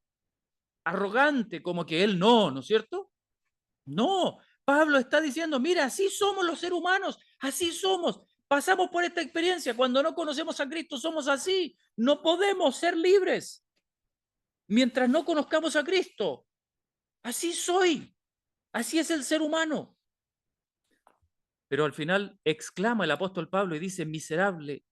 arrogante, como que él no, ¿no es cierto? No, Pablo está diciendo, mira, así somos los seres humanos, así somos. Pasamos por esta experiencia. Cuando no conocemos a Cristo somos así. No podemos ser libres mientras no conozcamos a Cristo. Así soy. Así es el ser humano. Pero al final exclama el apóstol Pablo y dice, miserable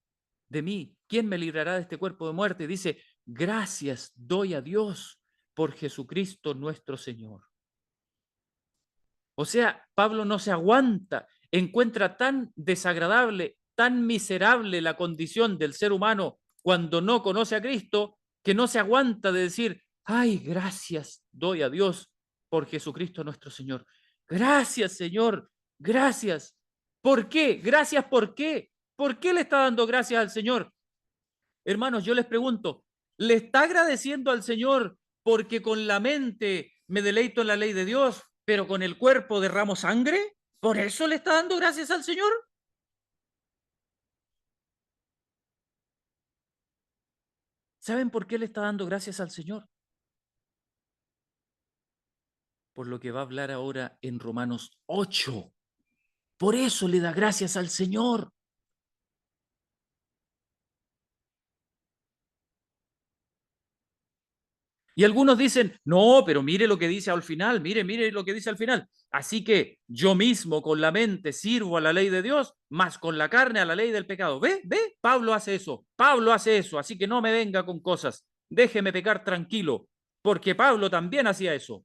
de mí, ¿quién me librará de este cuerpo de muerte? Y dice, gracias doy a Dios por Jesucristo nuestro Señor. O sea, Pablo no se aguanta, encuentra tan desagradable, tan miserable la condición del ser humano cuando no conoce a Cristo, que no se aguanta de decir, ay, gracias doy a Dios por Jesucristo nuestro Señor. Gracias, Señor, gracias. ¿Por qué? Gracias, ¿por qué? ¿Por qué le está dando gracias al Señor? Hermanos, yo les pregunto, ¿le está agradeciendo al Señor porque con la mente me deleito en la ley de Dios, pero con el cuerpo derramo sangre? ¿Por eso le está dando gracias al Señor? ¿Saben por qué le está dando gracias al Señor? Por lo que va a hablar ahora en Romanos 8. Por eso le da gracias al Señor. Y algunos dicen, no, pero mire lo que dice al final, mire lo que dice al final. Así que yo mismo con la mente sirvo a la ley de Dios, más con la carne a la ley del pecado. ¿Ve? ¿Ve? Pablo hace eso, así que no me venga con cosas. Déjeme pecar tranquilo, porque Pablo también hacía eso.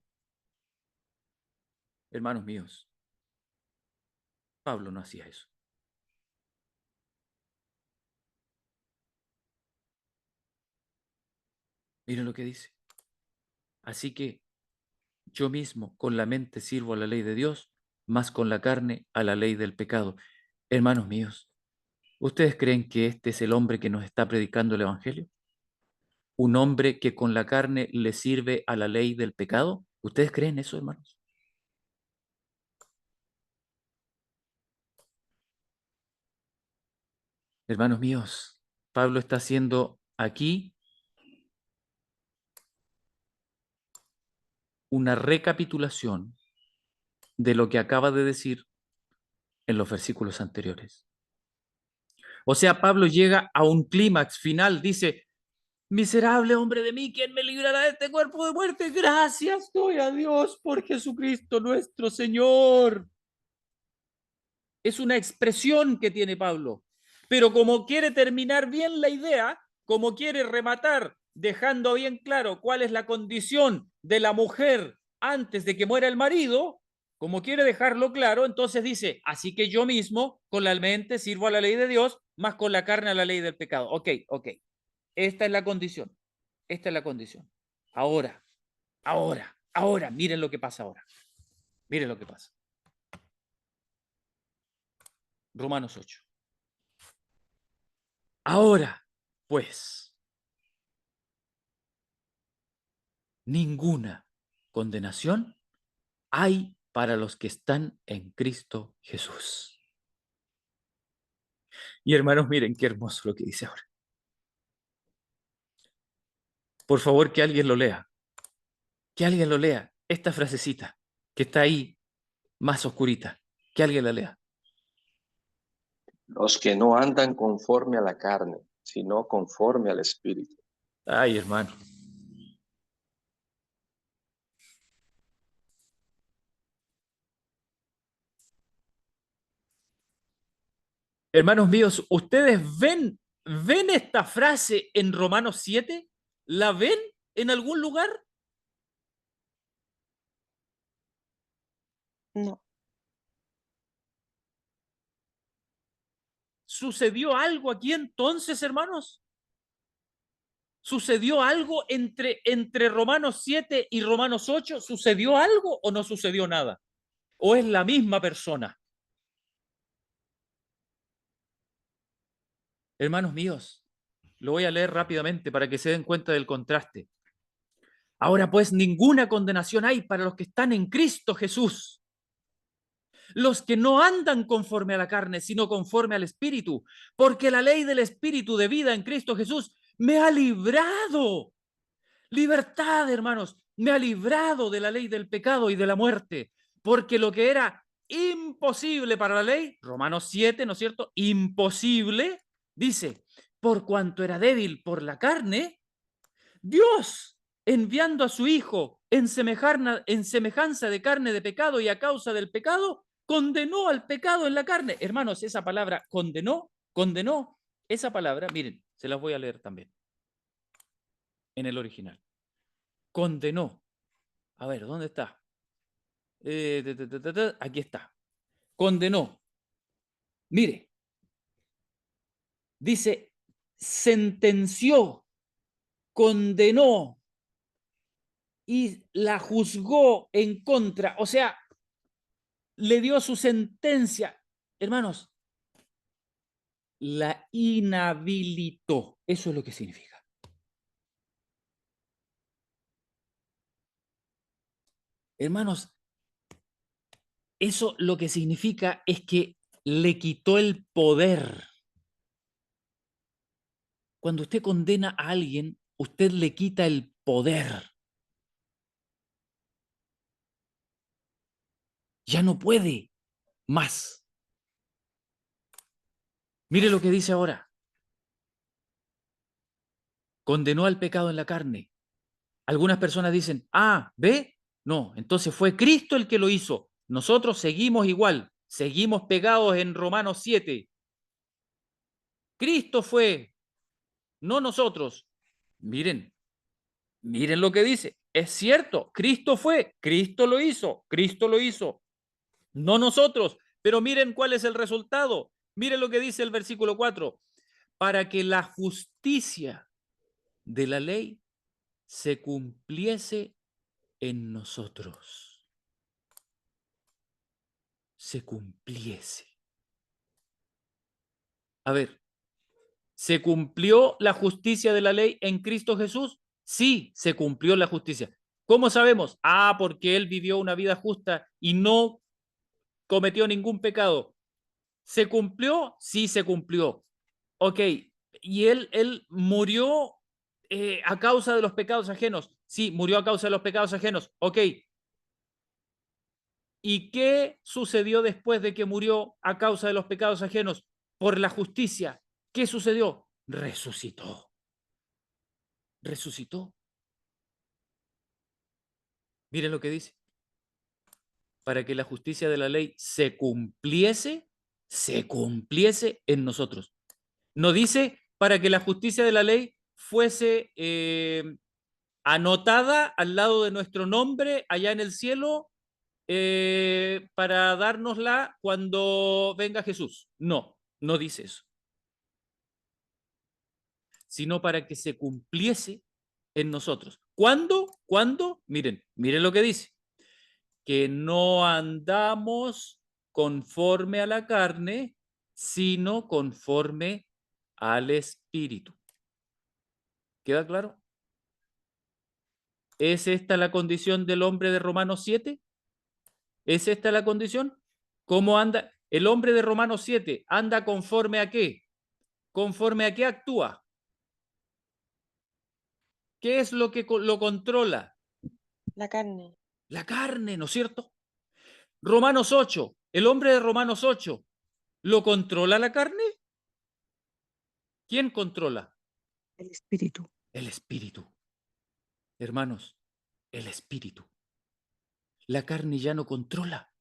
Hermanos míos, Pablo no hacía eso. Miren lo que dice. Así que yo mismo con la mente sirvo a la ley de Dios, más con la carne a la ley del pecado. Hermanos míos, ¿ustedes creen que este es el hombre que nos está predicando el Evangelio? ¿Un hombre que con la carne le sirve a la ley del pecado? ¿Ustedes creen eso, hermanos? Hermanos míos, Pablo está haciendo aquí una recapitulación de lo que acaba de decir en los versículos anteriores. O sea, Pablo llega a un clímax final, dice, miserable hombre de mí, ¿quién me librará de este cuerpo de muerte? Gracias doy a Dios por Jesucristo nuestro Señor. Es una expresión que tiene Pablo. Pero como quiere terminar bien la idea, como quiere rematar, dejando bien claro cuál es la condición de la mujer antes de que muera el marido, como quiere dejarlo claro, entonces dice, así que yo mismo con la mente sirvo a la ley de Dios, más con la carne a la ley del pecado. Ok. Esta es la condición. Esta es la condición. Ahora, miren lo que pasa ahora. Miren lo que pasa. Romanos 8. Ahora, pues, ninguna condenación hay para los que están en Cristo Jesús. Y hermanos, miren qué hermoso lo que dice ahora. Por favor, que alguien lo lea. Que alguien lo lea. Esta frasecita que está ahí más oscurita. Que alguien la lea. Los que no andan conforme a la carne, sino conforme al Espíritu. Ay, hermano. Hermanos míos, ¿ustedes ven esta frase en Romanos 7? ¿La ven en algún lugar? No. ¿Sucedió algo aquí entonces, hermanos? ¿Sucedió algo entre Romanos 7 y Romanos 8? ¿Sucedió algo o no sucedió nada? ¿O es la misma persona? Hermanos míos, lo voy a leer rápidamente para que se den cuenta del contraste. Ahora pues ninguna condenación hay para los que están en Cristo Jesús, los que no andan conforme a la carne, sino conforme al Espíritu, porque la ley del Espíritu de vida en Cristo Jesús me ha librado. Libertad, hermanos, me ha librado de la ley del pecado y de la muerte, porque lo que era imposible para la ley, Romanos 7, ¿no es cierto? Imposible, dice, por cuanto era débil por la carne, Dios, enviando a su Hijo en semejanza de carne de pecado y a causa del pecado, condenó al pecado en la carne. Hermanos, esa palabra condenó, esa palabra, miren, se las voy a leer también en el original. Condenó. A ver, ¿dónde está? Aquí está. Condenó. Mire, dice, sentenció, condenó y la juzgó en contra. O sea, le dio su sentencia. Hermanos, la inhabilitó. Eso es lo que significa. Hermanos, eso lo que significa es que le quitó el poder. Cuando usted condena a alguien, usted le quita el poder. Ya no puede más. Mire lo que dice ahora. Condenó al pecado en la carne. Algunas personas dicen, ¿ve? No, entonces fue Cristo el que lo hizo. Nosotros seguimos igual, seguimos pegados en Romanos 7. Cristo fue, no nosotros. Miren lo que dice. Es cierto, Cristo fue, Cristo lo hizo, no nosotros. Pero miren cuál es el resultado. Miren lo que dice el versículo 4. Para que la justicia de la ley se cumpliese en nosotros. Se cumpliese. A ver, ¿se cumplió la justicia de la ley en Cristo Jesús? Sí, se cumplió la justicia. ¿Cómo sabemos? Porque Él vivió una vida justa y no cometió ningún pecado. ¿Se cumplió? Sí, se cumplió. Ok, y él murió a causa de los pecados ajenos. Sí, murió a causa de los pecados ajenos. Ok. ¿Y qué sucedió después de que murió a causa de los pecados ajenos? Por la justicia. ¿Qué sucedió? Resucitó. Resucitó. Miren lo que dice. Para que la justicia de la ley se cumpliese en nosotros. No dice para que la justicia de la ley fuese anotada al lado de nuestro nombre allá en el cielo para dárnosla cuando venga Jesús. No, no dice eso. Sino para que se cumpliese en nosotros. ¿Cuándo? ¿Cuándo? Miren lo que dice. Que no andamos conforme a la carne, sino conforme al Espíritu. ¿Queda claro? ¿Es esta la condición del hombre de Romanos 7? ¿Es esta la condición? ¿Cómo anda? El hombre de Romanos 7 anda conforme a qué? ¿Conforme a qué actúa? ¿Qué es lo que lo controla? La carne. La carne, ¿no es cierto? Romanos 8, el hombre de Romanos 8, ¿lo controla la carne? ¿Quién controla? El Espíritu. El Espíritu. Hermanos, el Espíritu. La carne ya no controla.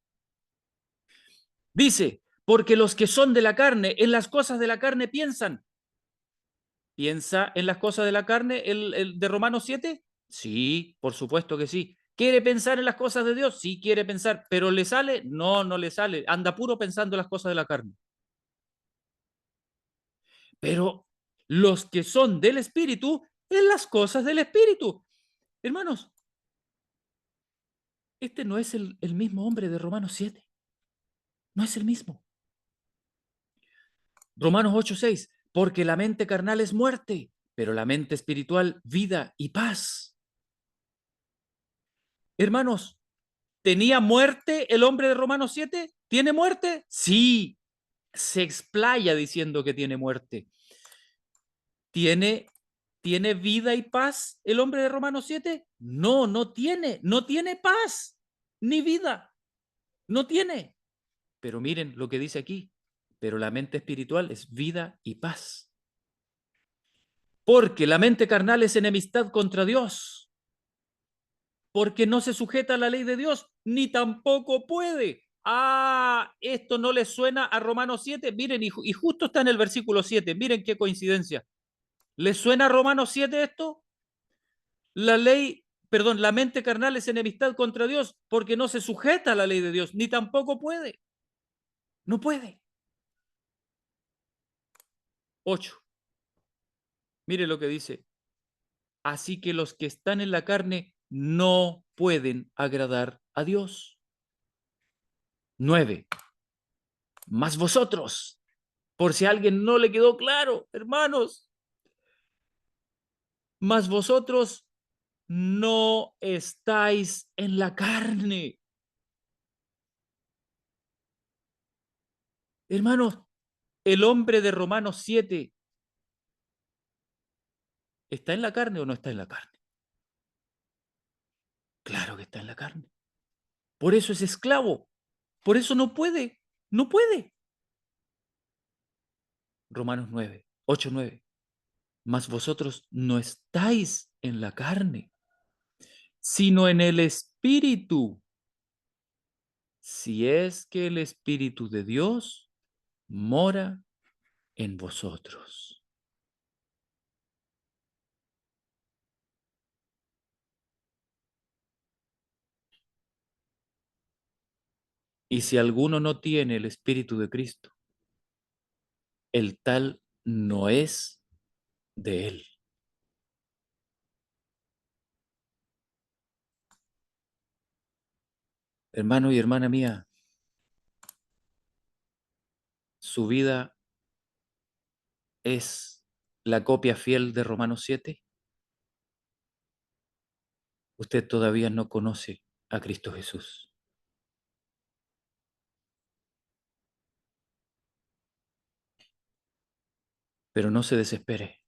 Dice, porque los que son de la carne, en las cosas de la carne piensan. ¿Piensa en las cosas de la carne el de Romanos 7? Sí, por supuesto que sí. ¿Quiere pensar en las cosas de Dios? Sí, quiere pensar. ¿Pero le sale? No, no le sale. Anda puro pensando en las cosas de la carne. Pero los que son del Espíritu, en las cosas del Espíritu. Hermanos, este no es el mismo hombre de Romanos 7. No es el mismo. Romanos 8:6. Porque la mente carnal es muerte, pero la mente espiritual, vida y paz. Hermanos, ¿tenía muerte el hombre de Romanos 7? ¿Tiene muerte? Sí. Se explaya diciendo que tiene muerte. ¿Tiene vida y paz el hombre de Romanos 7? No, no tiene paz ni vida. No tiene. Pero miren lo que dice aquí. Pero la mente espiritual es vida y paz. Porque la mente carnal es enemistad contra Dios. Porque no se sujeta a la ley de Dios, ni tampoco puede. Ah, esto no le suena a Romanos 7. Miren, y justo está en el versículo 7. Miren qué coincidencia. ¿Les suena a Romanos 7 esto? La mente carnal es enemistad contra Dios porque no se sujeta a la ley de Dios, ni tampoco puede. No puede. 8. Mire lo que dice. Así que los que están en la carne no pueden agradar a Dios. 9. Mas vosotros, por si a alguien no le quedó claro, hermanos, mas vosotros no estáis en la carne. Hermanos, el hombre de Romanos 7, ¿está en la carne o no está en la carne? Claro que está en la carne. Por eso es esclavo. Por eso no puede. No puede. Romanos 9, 8, 9. Mas vosotros no estáis en la carne, sino en el Espíritu. Si es que el Espíritu de Dios mora en vosotros. Y si alguno no tiene el Espíritu de Cristo, el tal no es de él. Hermano y hermana mía, su vida es la copia fiel de Romanos 7. Usted todavía no conoce a Cristo Jesús. Pero no se desespere,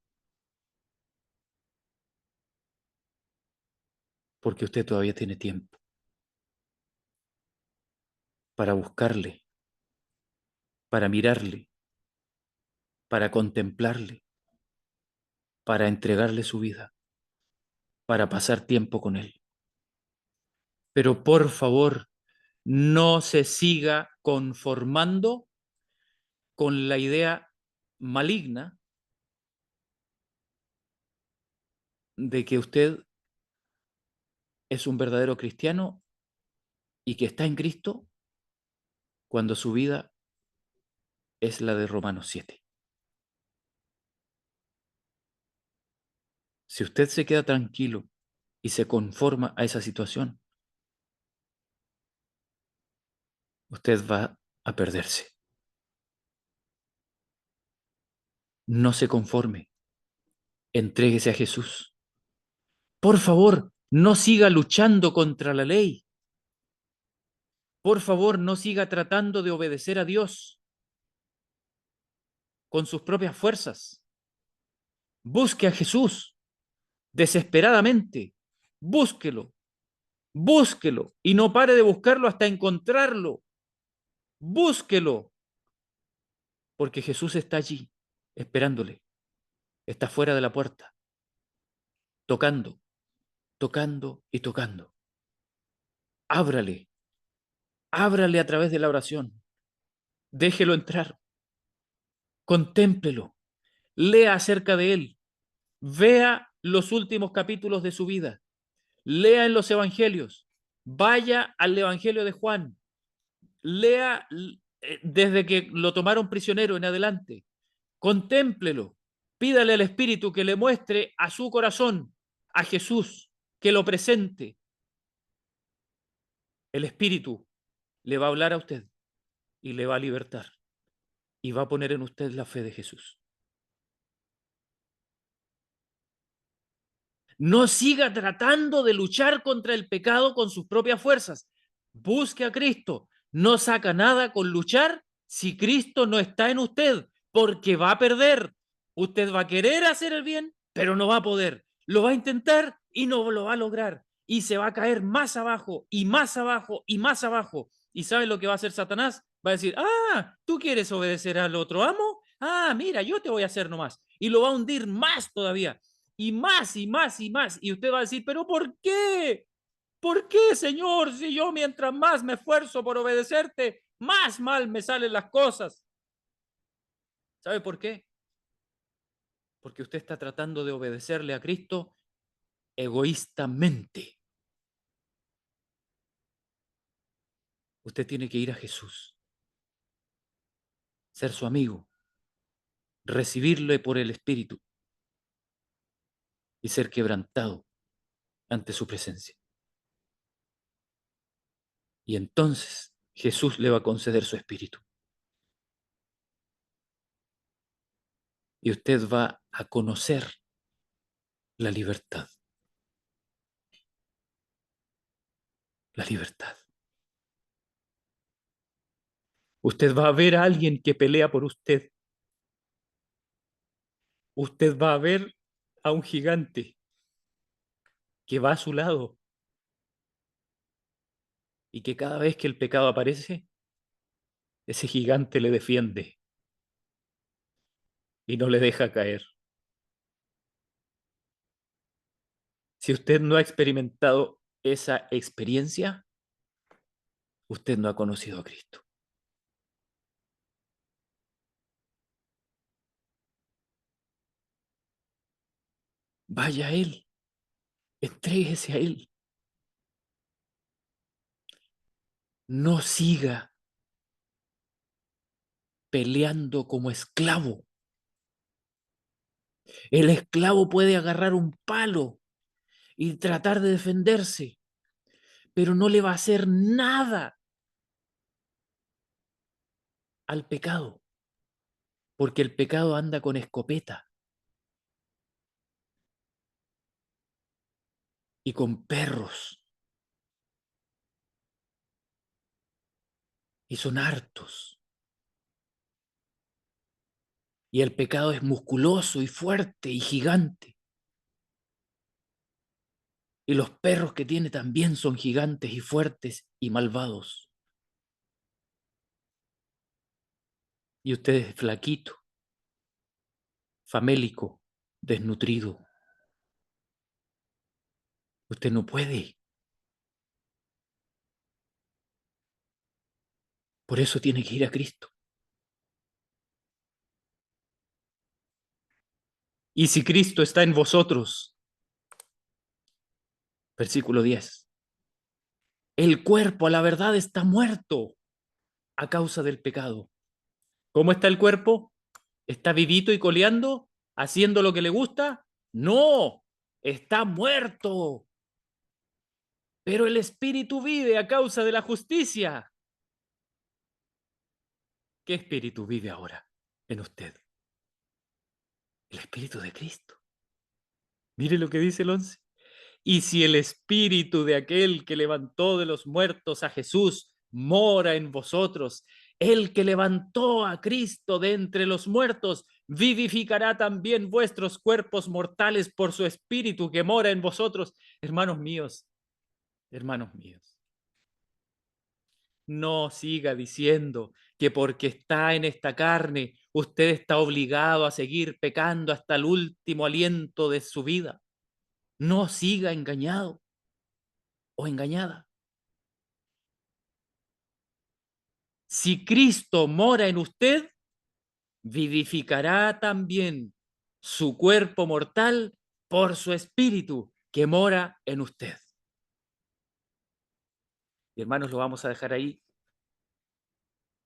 porque usted todavía tiene tiempo para buscarle, para mirarle, para contemplarle, para entregarle su vida, para pasar tiempo con él. Pero por favor, no se siga conformando con la idea maligna de que usted es un verdadero cristiano y que está en Cristo cuando su vida es la de Romanos 7. Si usted se queda tranquilo y se conforma a esa situación, usted va a perderse. No se conforme. Entréguese a Jesús. Por favor, no siga luchando contra la ley. Por favor, no siga tratando de obedecer a Dios con sus propias fuerzas. Busque a Jesús desesperadamente. Búsquelo. Búsquelo y no pare de buscarlo hasta encontrarlo. Búsquelo. Porque Jesús está allí, esperándole. Está fuera de la puerta, tocando, tocando y tocando. Ábrale. Ábrale a través de la oración. Déjelo entrar. Contémplelo. Lea acerca de él. Vea los últimos capítulos de su vida. Lea en los evangelios. Vaya al evangelio de Juan. Lea desde que lo tomaron prisionero en adelante. Contémplelo. Pídale al Espíritu que le muestre a su corazón a Jesús, que lo presente. El Espíritu le va a hablar a usted y le va a libertar y va a poner en usted la fe de Jesús. No siga tratando de luchar contra el pecado con sus propias fuerzas. Busque a Cristo. No saca nada con luchar si Cristo no está en usted, porque va a perder. Usted va a querer hacer el bien, pero no va a poder. Lo va a intentar y no lo va a lograr. Y se va a caer más abajo y más abajo y más abajo. ¿Y sabe lo que va a hacer Satanás? Va a decir, ¿tú quieres obedecer al otro amo? Mira, yo te voy a hacer nomás. Y lo va a hundir más todavía. Y más y más y más. Y usted va a decir, ¿pero por qué? ¿Por qué, Señor? Si yo mientras más me esfuerzo por obedecerte, más mal me salen las cosas. ¿Sabe por qué? Porque usted está tratando de obedecerle a Cristo egoístamente. Usted tiene que ir a Jesús, ser su amigo, recibirle por el Espíritu y ser quebrantado ante su presencia. Y entonces Jesús le va a conceder su Espíritu. Y usted va a conocer la libertad. La libertad. Usted va a ver a alguien que pelea por usted. Usted va a ver a un gigante que va a su lado y que cada vez que el pecado aparece, ese gigante le defiende y no le deja caer. Si usted no ha experimentado esa experiencia, usted no ha conocido a Cristo. Vaya a Él, entréguese a Él. No siga peleando como esclavo. El esclavo puede agarrar un palo y tratar de defenderse, pero no le va a hacer nada al pecado, porque el pecado anda con escopeta y con perros, y son hartos. Y el pecado es musculoso y fuerte y gigante. Y los perros que tiene también son gigantes y fuertes y malvados. Y usted es flaquito, famélico, desnutrido. Usted no puede. Por eso tiene que ir a Cristo. Y si Cristo está en vosotros, versículo 10, el cuerpo a la verdad está muerto a causa del pecado. ¿Cómo está el cuerpo? ¿Está vivito y coleando? ¿Haciendo lo que le gusta? No, está muerto. Pero el espíritu vive a causa de la justicia. ¿Qué espíritu vive ahora en usted? El espíritu de Cristo. Mire lo que dice el 11. Y si el espíritu de aquel que levantó de los muertos a Jesús mora en vosotros, el que levantó a Cristo de entre los muertos vivificará también vuestros cuerpos mortales por su espíritu que mora en vosotros. Hermanos míos, no siga diciendo que porque está en esta carne, usted está obligado a seguir pecando hasta el último aliento de su vida. No siga engañado o engañada. Si Cristo mora en usted, vivificará también su cuerpo mortal por su espíritu que mora en usted. Y hermanos, lo vamos a dejar ahí.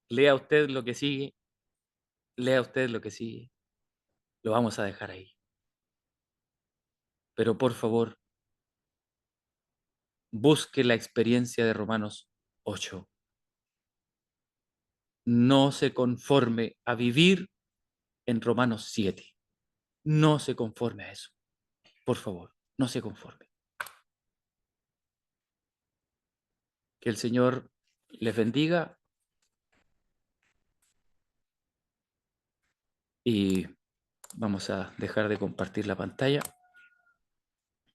Lea usted lo que sigue. Lea usted lo que sigue. lo vamos a dejar ahí. Pero por favor, busque la experiencia de Romanos 8. No se conforme a vivir en Romanos 7. No se conforme a eso. Por favor, no se conforme. Que el Señor les bendiga y vamos a dejar de compartir la pantalla.